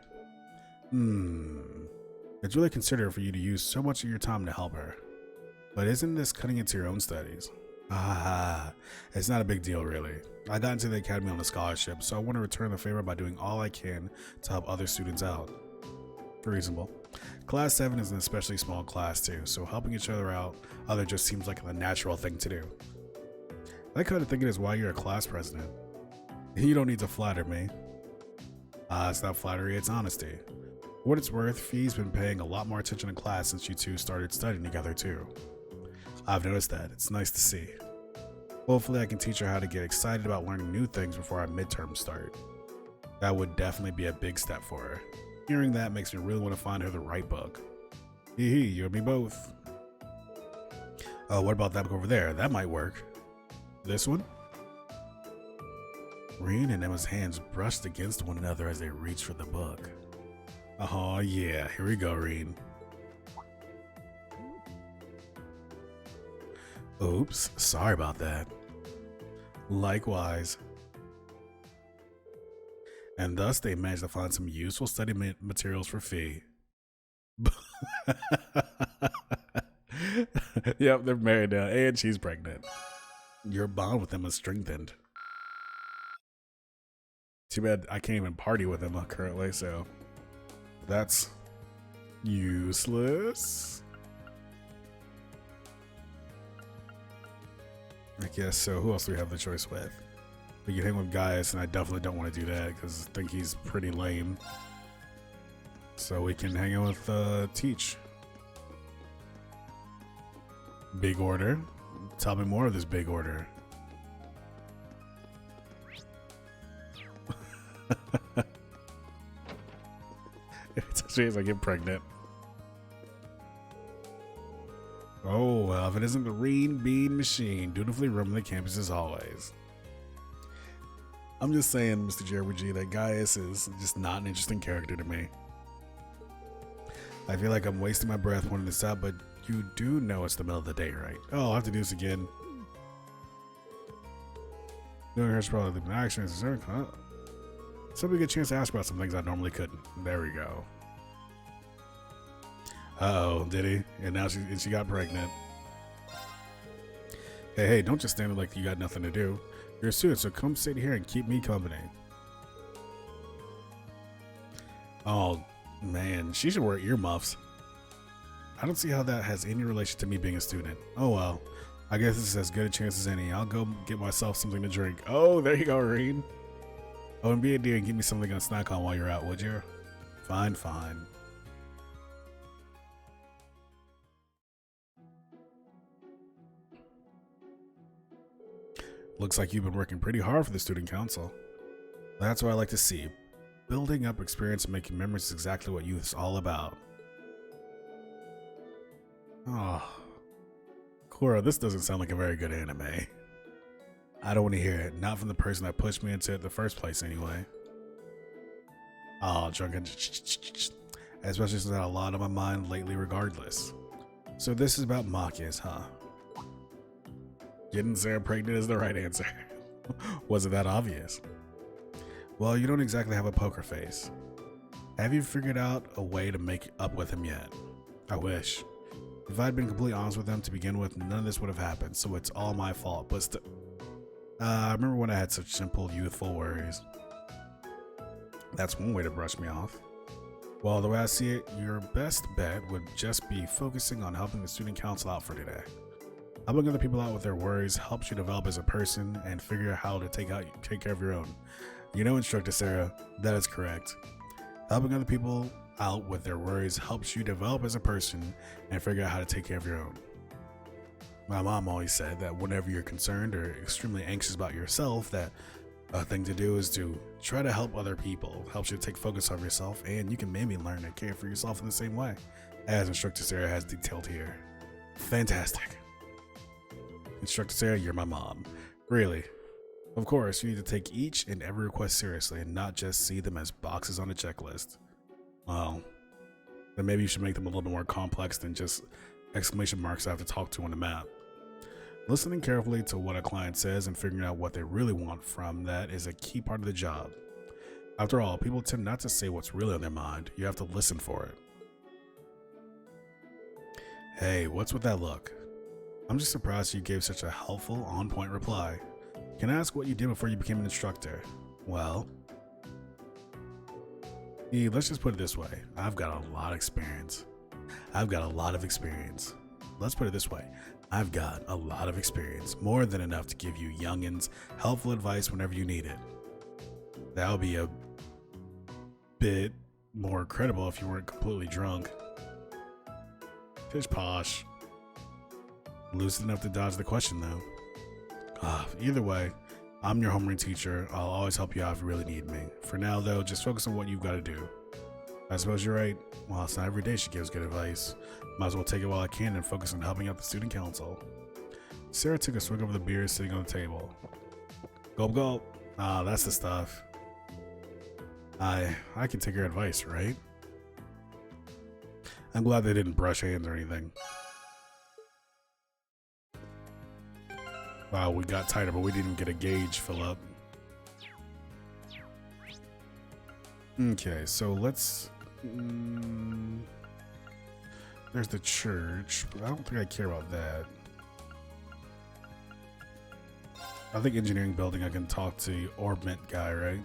A: It's really considerate for you to use so much of your time to help her. But isn't this cutting into your own studies? It's not a big deal really. I got into the academy on a scholarship, so I want to return the favor by doing all I can to help other students out. Reasonable. Class 7 is an especially small class too, so helping each other out just seems like the natural thing to do. That kind of thinking is why you're a class president. You don't need to flatter me. It's not flattery, it's honesty. For what it's worth, Fee's been paying a lot more attention in class since you two started studying together too. I've noticed that. It's nice to see. Hopefully I can teach her how to get excited about learning new things before our midterms start. That would definitely be a big step for her. Hearing that makes me really want to find her the right book. You and me both. Oh, what about that book over there? That might work. This one? Reen and Emma's hands brushed against one another as they reached for the book. Oh yeah, here we go, Reen. Oops, sorry about that. Likewise. And thus they managed to find some useful study materials for Fee. Yep, they're married now, and she's pregnant. Your bond with Emma strengthened. Too bad I can't even party with Emma currently, so that's useless. I guess so. Who else do we have the choice with? We can hang with Gaius, and I definitely don't want to do that because I think he's pretty lame. So we can hang out with Teach. Big order. Tell me more of this big order. It's as I get pregnant. Oh, well, if it isn't the Reen Bean Machine, dutifully roaming the campus as always. I'm just saying, Mr. JRPG, that Gaius is just not an interesting character to me. I feel like I'm wasting my breath pointing this out, but you do know it's the middle of the day, right? Oh, I'll have to do this again. Doing her's probably the action is huh? So we get a chance to ask about some things I normally couldn't. There we go. Uh-oh, did he? And now she got pregnant. Hey, don't just stand there like you got nothing to do. You're a student, so come sit here and keep me company. Oh, man, she should wear earmuffs. I don't see how that has any relation to me being a student. Oh, well. I guess this is as good a chance as any. I'll go get myself something to drink. Oh, there you go, Reen. Oh, and be a dear and give me something to snack on while you're out, would you? Fine, fine. Looks like you've been working pretty hard for the student council. That's what I like to see. Building up experience and making memories is exactly what youth is all about. Oh. Cora, this doesn't sound like a very good anime. I don't want to hear it. Not from the person that pushed me into it in the first place anyway. Oh, drunken. Especially since I had a lot on my mind lately regardless. So this is about Machias, huh? Getting Sarah pregnant is the right answer. Was it that obvious? Well, you don't exactly have a poker face. Have you figured out a way to make up with him yet? I wish. If I'd been completely honest with him to begin with, none of this would have happened, so it's all my fault, but I remember when I had such simple, youthful worries. That's one way to brush me off. Well, the way I see it, your best bet would just be focusing on helping the student council out for today. Helping other people out with their worries helps you develop as a person and figure out how to take care of your own. You know, Instructor Sarah, that is correct. Helping other people out with their worries helps you develop as a person and figure out how to take care of your own. My mom always said that whenever you're concerned or extremely anxious about yourself, that a thing to do is to try to help other people. Helps you take focus off yourself, and you can maybe learn to care for yourself in the same way, as Instructor Sarah has detailed here. Fantastic. Instructor Sarah, you're my mom. Really. Of course, you need to take each and every request seriously and not just see them as boxes on a checklist. Well, then maybe you should make them a little bit more complex than just exclamation marks I have to talk to on the map. Listening carefully to what a client says and figuring out what they really want from that is a key part of the job. After all, people tend not to say what's really on their mind. You have to listen for it. Hey, what's with that look? I'm just surprised you gave such a helpful, on-point reply. Can I ask what you did before you became an instructor? Well, let's just put it this way. I've got a lot of experience. Let's put it this way. I've got a lot of experience, more than enough to give you youngins helpful advice whenever you need it. That would be a bit more credible if you weren't completely drunk. Pish posh. Lucid enough to dodge the question, though. Either way, I'm your homeroom teacher. I'll always help you out if you really need me. For now, though, just focus on what you've got to do. I suppose you're right. Well, it's not every day she gives good advice. Might as well take it while I can and focus on helping out the student council. Sarah took a swig of the beer sitting on the table. Gulp, gulp. That's the stuff. I can take your advice, right? I'm glad they didn't brush hands or anything. Wow, we got tighter, but we didn't even get a gauge fill up. Okay, so let's... there's the church, but I don't think I care about that. I think engineering building, I can talk to the Orbment guy, right?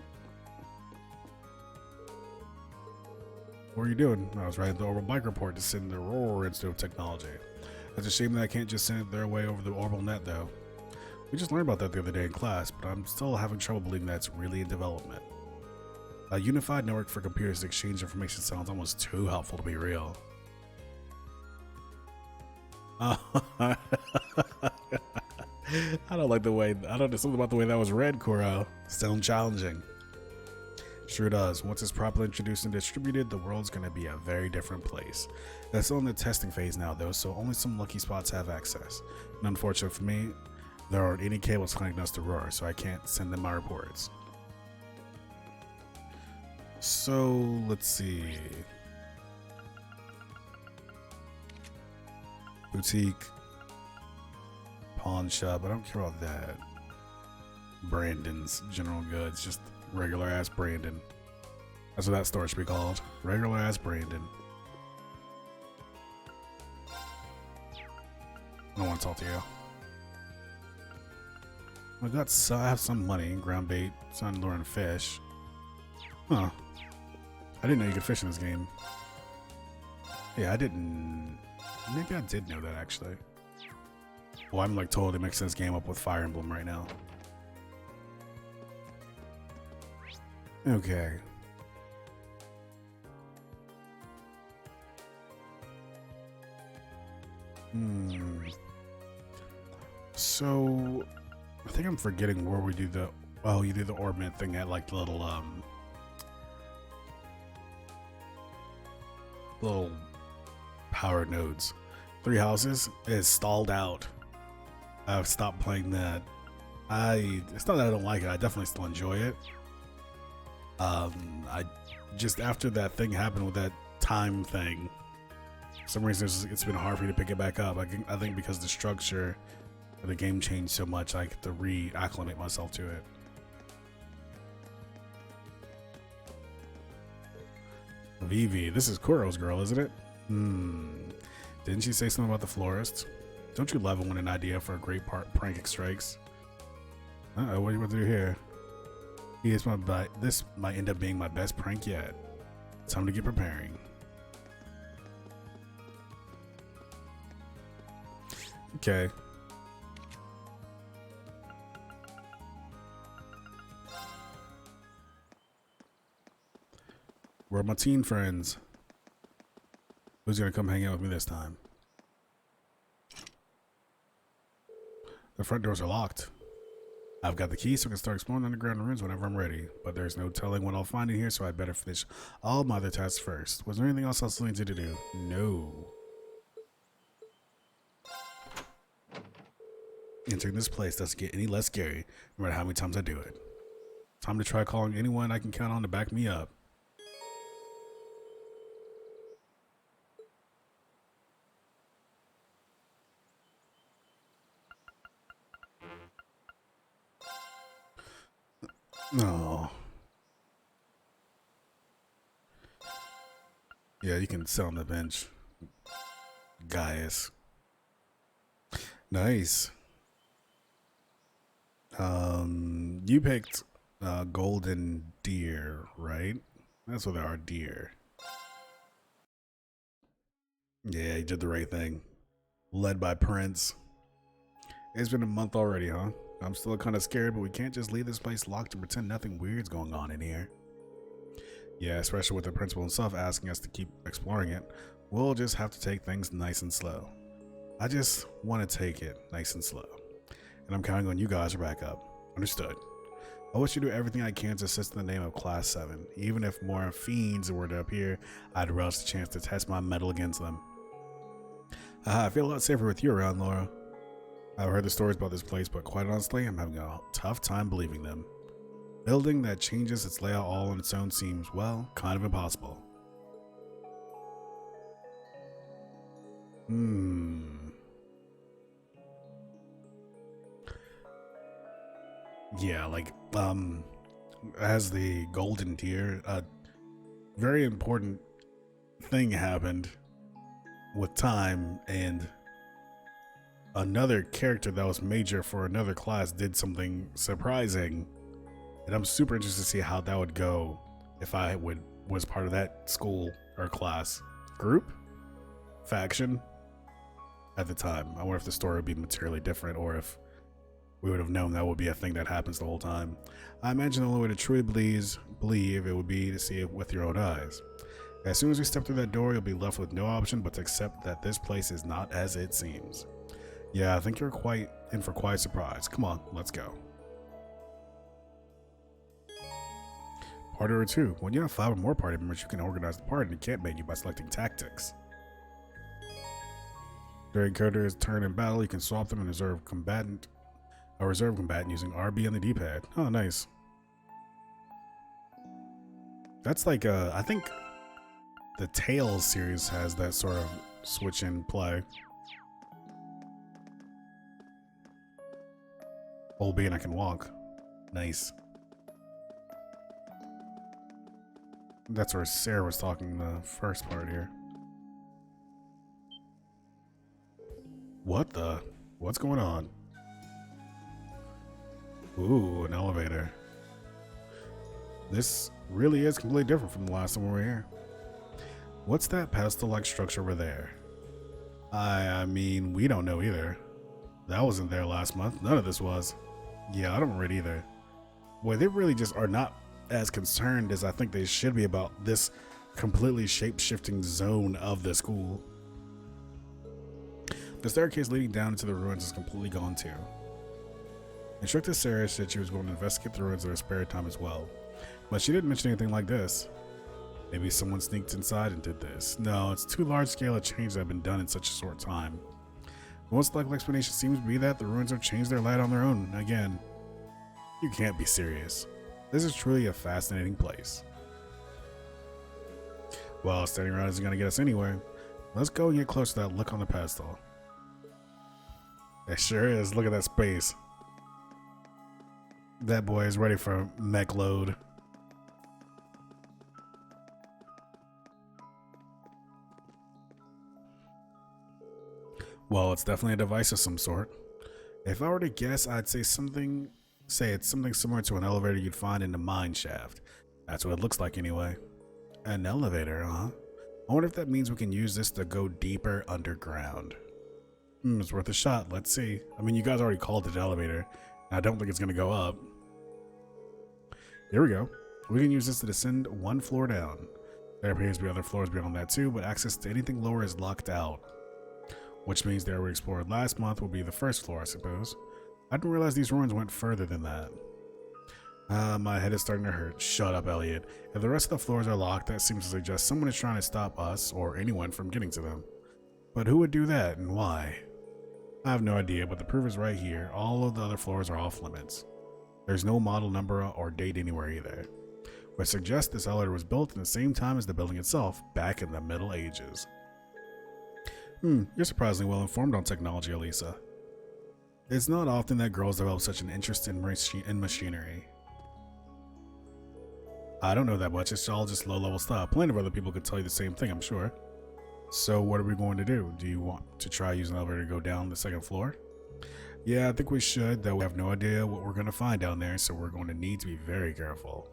A: What are you doing? I was writing the Orbital Bike Report to send the Aurora Institute of Technology. It's a shame that I can't just send it their way over the Orbital Net, though. We just learned about that the other day in class, but I'm still having trouble believing that it's really in development. A unified network for computers to exchange information sounds almost too helpful to be real. I don't like the way, I don't know, something about the way that was read, Kuro. Sound challenging. Sure does. Once it's properly introduced and distributed, the world's going to be a very different place. That's still in the testing phase now, though, so only some lucky spots have access. And unfortunately for me, there aren't any cables connecting us to Roar, so I can't send them my reports. So, let's see. Boutique. Pawn shop. I don't care about that. Brandon's General Goods. Just regular ass Brandon. That's what that store should be called. Regular ass Brandon. I don't want to talk to you. I have some money, ground bait, sun luring fish. Huh. I didn't know you could fish in this game. Yeah, I didn't. Maybe I did know that actually. Well, I'm like totally mixing this game up with Fire Emblem right now. Okay. So I think I'm forgetting where we do the, oh, you do the Orbment thing at like the little power nodes. 3 houses is stalled out. I've stopped playing that. It's not that I don't like it, I definitely still enjoy it. I just, after that thing happened with that time thing, for some reason it's been hard for me to pick it back up. I think because the structure of the game changed so much, I get to reacclimate myself to it. Vivi, this is Kuro's girl, isn't it? Didn't she say something about the florist? Don't you love it when an idea for a great prank strikes? Uh-oh, what are you about to do here? This might end up being my best prank yet. Time to get preparing. Okay. Where are my teen friends? Who's gonna come hang out with me this time? The front doors are locked. I've got the key so I can start exploring underground rooms whenever I'm ready, but there's no telling what I'll find in here, so I'd better finish all my other tasks first. Was there anything else I still needed to do? No. Entering this place doesn't get any less scary, no matter how many times I do it. Time to try calling anyone I can count on to back me up. No. Yeah, you can sit on the bench. Gaius. Nice. You picked Golden Deer, right? That's what they are, deer. Yeah, you did the right thing. Led by Prince. It's been a month already, huh? I'm still kind of scared, but we can't just leave this place locked and pretend nothing weird's going on in here. Yeah, especially with the principal himself asking us to keep exploring it. We'll just have to take things nice and slow. I just want to take it nice and slow. And I'm counting on you guys to back up. Understood. I wish to do everything I can to assist in the name of Class 7. Even if more fiends were to appear, I'd relish the chance to test my mettle against them. I feel a lot safer with you around, Laura. I've heard the stories about this place, but quite honestly, I'm having a tough time believing them. Building that changes its layout all on its own seems, well, kind of impossible. Yeah, like, as the Golden Deer, a very important thing happened with time, and another character that was major for another class did something surprising, and I'm super interested to see how that would go if I was part of that school or class group faction at the time. I wonder if the story would be materially different, or if we would have known that would be a thing that happens the whole time. I imagine the only way to truly believe it would be to see it with your own eyes. As soon as we step through that door, you'll be left with no option but to accept that this place is not as it seems. Yeah, I think you're quite in for quite a surprise. Come on, let's go. Party or two. When you have 5 or more party members, you can organize the party in the camp menu by selecting tactics. During Coder's turn in battle, you can swap them and reserve combatant using RB on the D-pad. Oh, nice. That's like I think the Tales series has that sort of switch in play. Albeit I can walk. Nice. That's where Sarah was talking the first part here. What's going on? Ooh, an elevator. This really is completely different from the last time we were here. What's that pedestal-like structure over there? I mean, we don't know either. That wasn't there last month. None of this was. Yeah, I don't read either. Boy, they really just are not as concerned as I think they should be about this completely shape-shifting zone of the school. The staircase leading down into the ruins is completely gone too. Instructor Sarah said she was going to investigate the ruins in her spare time as well, but she didn't mention anything like this. Maybe someone sneaked inside and did this. No, it's too large scale a change that have been done in such a short time. The most likely explanation seems to be that the ruins have changed their light on their own again. You can't be serious. This is truly a fascinating place. Well, standing around isn't going to get us anywhere. Let's go and get close to that look on the pedestal. It sure is. Look at that space. That boy is ready for mech load. Well, it's definitely a device of some sort. If I were to guess, I'd say something Say it's something similar to an elevator you'd find in a mine shaft. That's what it looks like anyway. An elevator, huh? I wonder if that means we can use this to go deeper underground. It's worth a shot. Let's see. I mean, you guys already called it an elevator. I don't think it's going to go up. Here we go. We can use this to descend one floor down. There appears to be other floors beyond that too, but access to anything lower is locked out. Which means the area we explored last month will be the first floor, I suppose. I didn't realize these ruins went further than that. My head is starting to hurt. Shut up, Elliot. If the rest of the floors are locked, that seems to suggest someone is trying to stop us or anyone from getting to them. But who would do that and why? I have no idea, but the proof is right here. All of the other floors are off limits. There's no model number or date anywhere either, which suggests this elevator was built in the same time as the building itself, back in the Middle Ages. You're surprisingly well informed on technology, Elisa. It's not often that girls develop such an interest in machinery. I don't know that much, it's all just low-level stuff. Plenty of other people could tell you the same thing, I'm sure. So what are we going to do? Do you want to try using the elevator to go down the second floor? Yeah, I think we should, though we have no idea what we're going to find down there, so we're going to need to be very careful.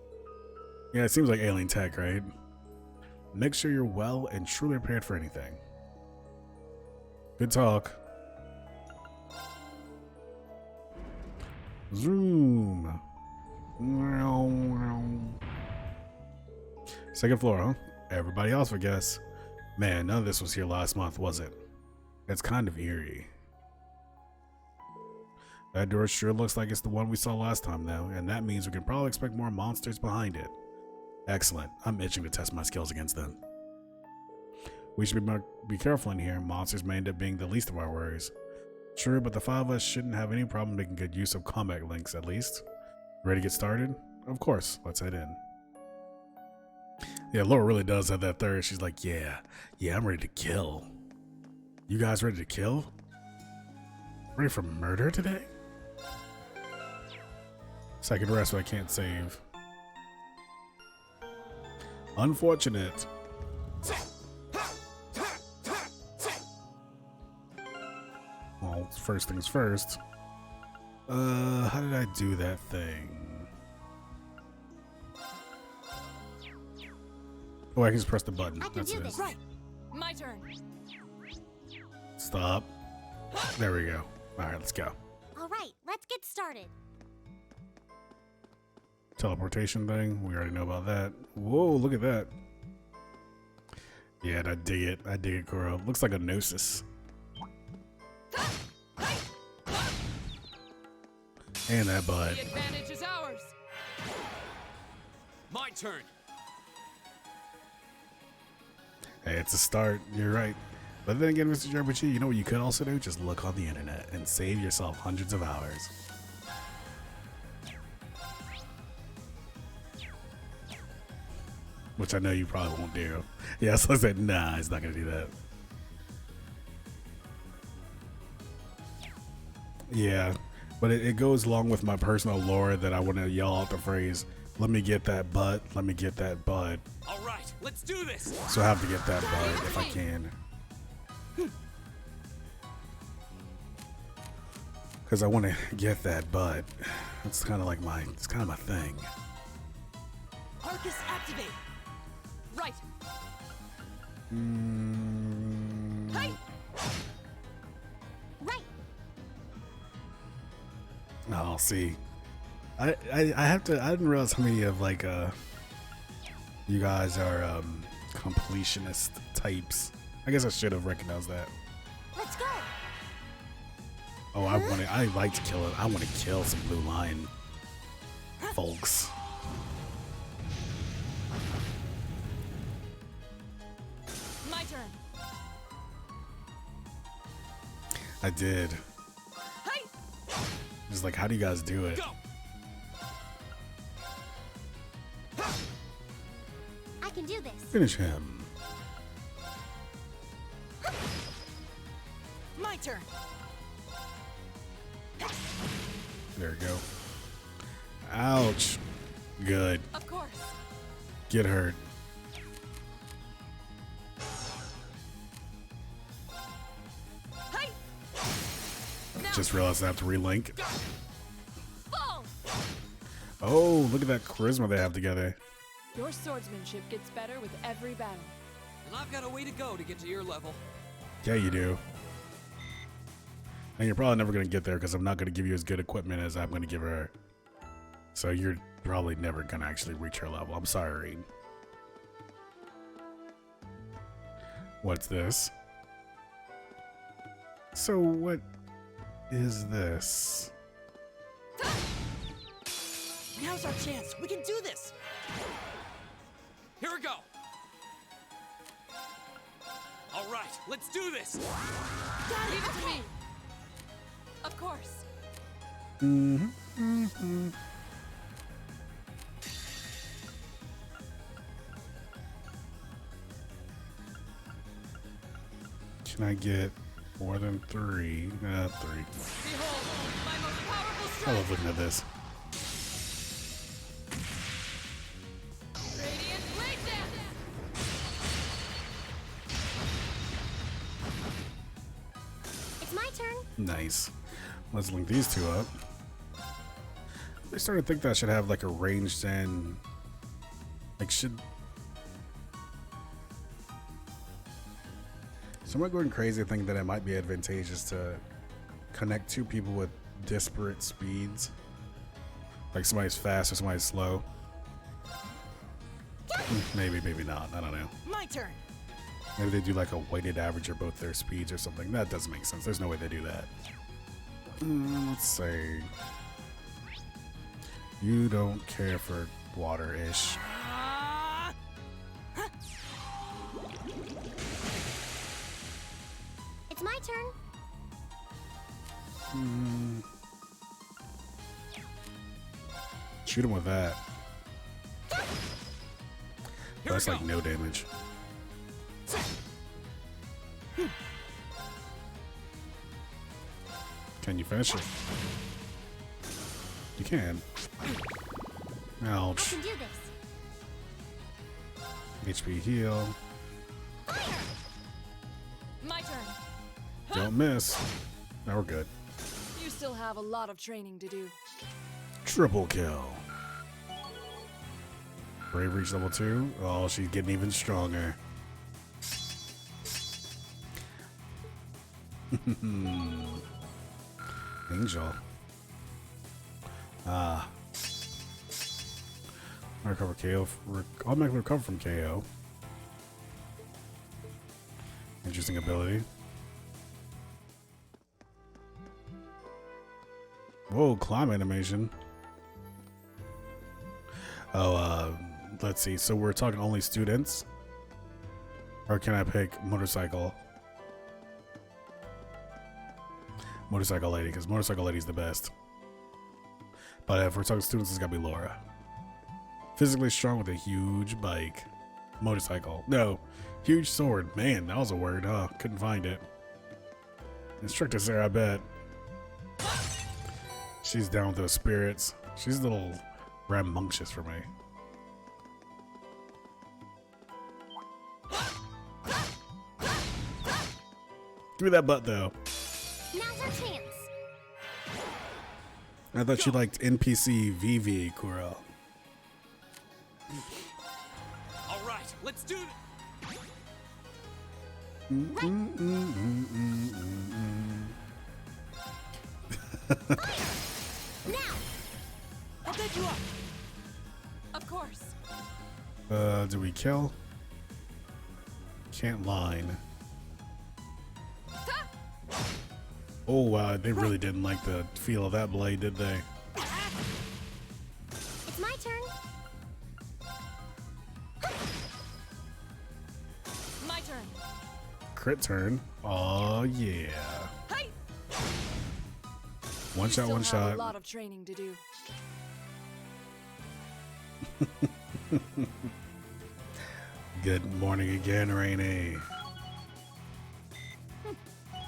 A: Yeah, it seems like alien tech, right? Make sure you're well and truly prepared for anything. Good talk. Zoom. Second floor, huh? Everybody else, I guess. Man, none of this was here last month, was it? It's kind of eerie. That door sure looks like it's the one we saw last time, though, and that means we can probably expect more monsters behind it. Excellent. I'm itching to test my skills against them. We should be careful in here. Monsters may end up being the least of our worries. True, but the five of us shouldn't have any problem making good use of combat links, at least. Ready to get started? Of course. Let's head in. Yeah, Laura really does have that thirst. She's like, yeah, I'm ready to kill. You guys ready to kill? Ready for murder today? Second rest, but I can't save. Unfortunate. Well, first things first. How did I do that thing? Oh, I can just press the button. That's it.
E: Right. My turn.
A: Stop. There we go. All right, let's go.
D: All right, let's get started.
A: Teleportation thing. We already know about that. Whoa, look at that. Yeah, I dig it. I dig it, Kuro. Looks like a Gnosis. And that butt.
E: The advantage is ours.
B: My turn.
A: Hey, it's a start. You're right. But then again, Mr. JRPG, you know what you could also do? Just look on the internet and save yourself hundreds of hours. Which I know you probably won't do. Yeah, so I said, nah, he's not going to do that. Yeah, but it goes along with my personal lore that I want to yell out the phrase, let me get that butt, let me get that butt.
B: All right, let's do this.
A: So I have to get that butt if I can. Because I want to get that butt. It's kind of like it's kind of my thing.
E: Arcus activate. Right.
D: Hey. Right.
A: I'll see. I have to. I didn't realize how many of you guys are completionist types. I guess I should have recognized that.
D: Let's go.
A: Oh, I like to kill it. I want to kill some Blue Lion folks.
E: My turn.
A: I did.
E: Hey.
A: Just like, how do you guys do it?
B: Go.
D: I can do this.
A: Finish him.
E: My turn.
A: There we go. Ouch. Good.
E: Of course.
A: Get hurt.
E: Hey.
A: Just realized I have to relink.
E: Fall.
A: Oh, look at that charisma they have together.
E: Your swordsmanship gets better with every battle.
B: And I've got a way to go to get to your level.
A: Yeah, you do. And you're probably never going to get there because I'm not going to give you as good equipment as I'm going to give her. So you're probably never going to actually reach her level. I'm sorry, Reed. What's this? So what is this?
G: Now's our chance. We can do this.
B: Here we go. All right, let's do this.
E: Leave it to me. Of course.
A: Can I get more than 3? 3.
E: Behold, my most powerful
A: I
E: strike.
A: love looking at this.
E: Radiant blade dance.
D: It's my turn.
A: Nice. Let's link these two up. I started to think that I should have like a ranged and like should. So am I going crazy to think that it might be advantageous to connect two people with disparate speeds? Like somebody's fast or somebody's slow? Maybe, maybe not. I don't know.
G: My turn.
A: Maybe they do like a weighted average of both their speeds or something. That doesn't make sense. There's no way they do that. Let's say you don't care for water-ish.
D: It's my turn.
A: Shoot him with that. That's like no damage. Can you finish it? You can.
D: I
A: Ouch.
D: can do this.
A: HP heal.
E: My turn.
A: Don't miss. Now we're good.
E: You still have a lot of training to do.
A: Triple kill. Brave reach level 2. Oh, she's getting even stronger. Angel. Ah. Recover KO. Automatically recover from KO. Interesting ability. Whoa, climb animation. Oh, let's see. So we're talking only students? Or can I pick motorcycle? Motorcycle lady, because motorcycle lady's the best. But if we're talking students, it's gotta be Laura. Physically strong with a huge bike. Motorcycle. No, huge sword. Man, that was a word, huh? Couldn't find it. Instructor Sarah, I bet. She's down with those spirits. She's a little rambunctious for me. Give me that butt, though.
D: Now's our chance.
A: I thought you liked NPC VV, Kuro.
B: All right, let's do it.
D: Now.
E: I'll pick you up. Of course.
A: Do we kill? Can't line. Oh wow, they really didn't like the feel of that blade, did they?
D: It's my turn.
E: My turn.
A: Crit turn. Oh yeah.
E: Hey.
A: One shot, one
E: Still have
A: shot.
E: a lot of training to do.
A: Good morning again, Rainy.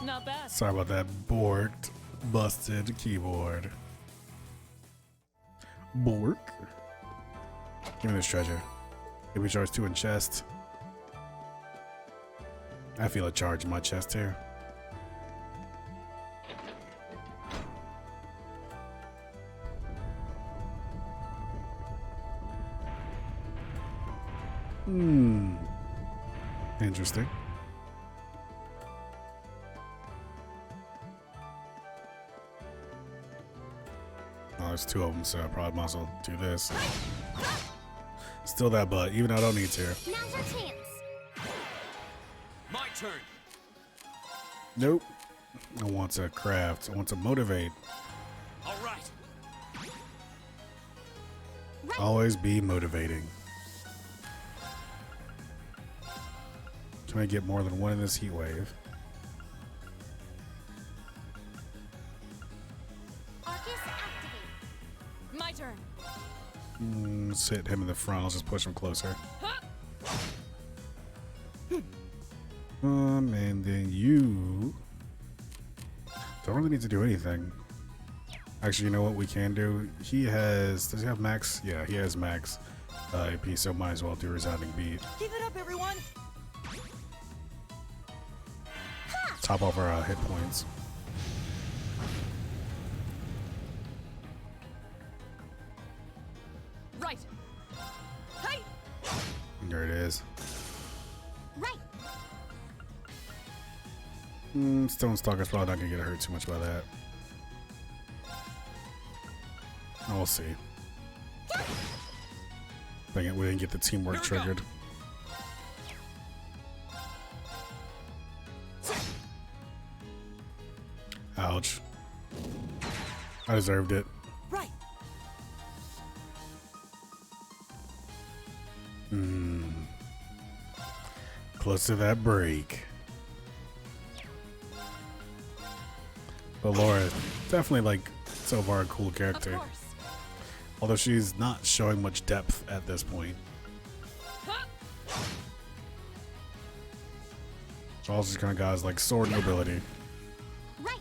E: Not bad.
A: Sorry about that borked, busted keyboard. Bork. Give me this treasure. Give me charge 2 in chest. I feel a charge in my chest here. Interesting. Oh, there's two of them, so I probably might as well do this. Still that butt, even though I don't need to.
L: Now's our chance.
C: My turn.
A: Nope. I want to craft. I want to motivate.
C: All right.
A: Always be motivating. Trying to get more than one in this heat wave.
L: Arcus activate.
E: My turn.
A: Let's hit him in the front. I'll just push him closer. And then you don't really need to do anything. Actually, you know what we can do? He has. Does he have max? Yeah, he has max AP, so might as well do Resounding Beat.
G: Keep it up, everyone!
A: Top off our hit points.
E: Right. Hey.
A: There it is.
L: Right.
A: Stone Stalker's probably not gonna get hurt too much by that. We'll see. Dang it, we didn't get the teamwork triggered. Ouch. I deserved it.
G: Right.
A: Close to that break. But Laura, definitely like so far a cool character.
E: Of course.
A: Although she's not showing much depth at this point. Charles just kind of got his like sword nobility.
L: Right.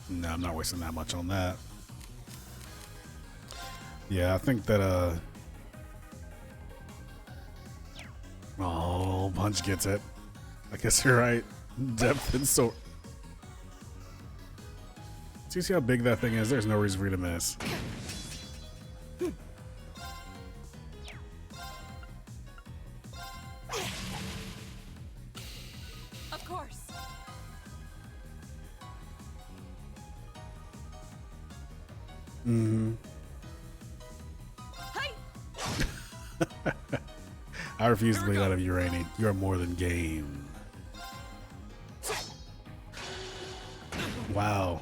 A: No, I'm not wasting that much on that. Yeah, I think that oh, Punch gets it. I guess you're right. Depth and sword. Do you see how big that thing is? There's no reason for you to miss.
E: Of course.
A: I refuse to bleed out of you, Rainy. You are more than game. Wow.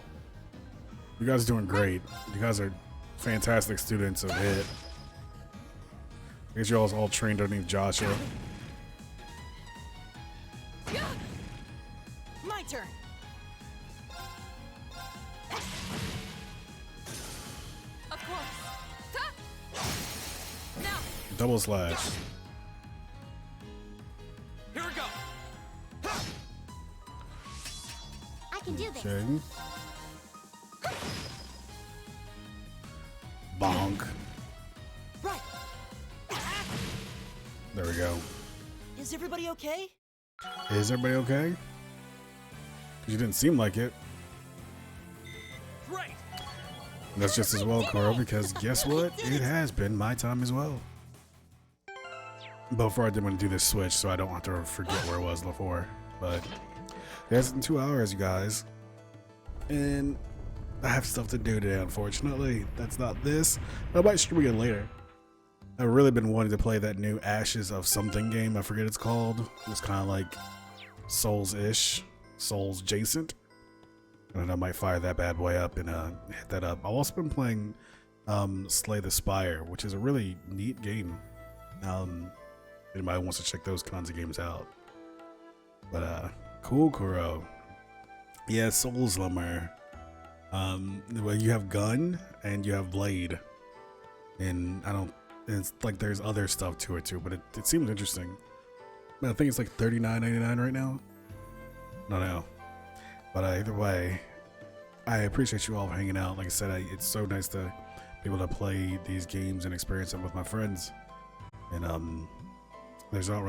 A: You guys are doing great. You guys are fantastic students of HIT. I guess you all trained underneath Joshua.
G: My turn.
E: Of course. Now.
A: Double slash.
C: Here we go.
L: I can do this.
A: Okay. Bonk.
G: Right.
A: There we go.
G: Is everybody okay?
A: Is everybody okay? 'Cause you didn't seem like it.
C: Right.
A: And that's just as well, Carl, because guess what? It has been my time as well. Before I did want to do this switch, so I don't have to forget where it was before. But it's in 2 hours, you guys. And I have stuff to do today, unfortunately. That's not this. I might stream again later. I've really been wanting to play that new Ashes of Something game. I forget it's called. It's kind of like Souls-ish. Souls-jacent. And I might fire that bad boy up and hit that up. I've also been playing Slay the Spire, which is a really neat game. Anybody wants to check those kinds of games out. But cool, Kuro. Yeah, Soulslimmer. Well, you have gun and you have blade, and it's like there's other stuff to it too, but it seems interesting. I think it's like $39.99 right now. I don't know, but either way, I appreciate you all hanging out. Like I said, it's so nice to be able to play these games and experience them with my friends, and there's not really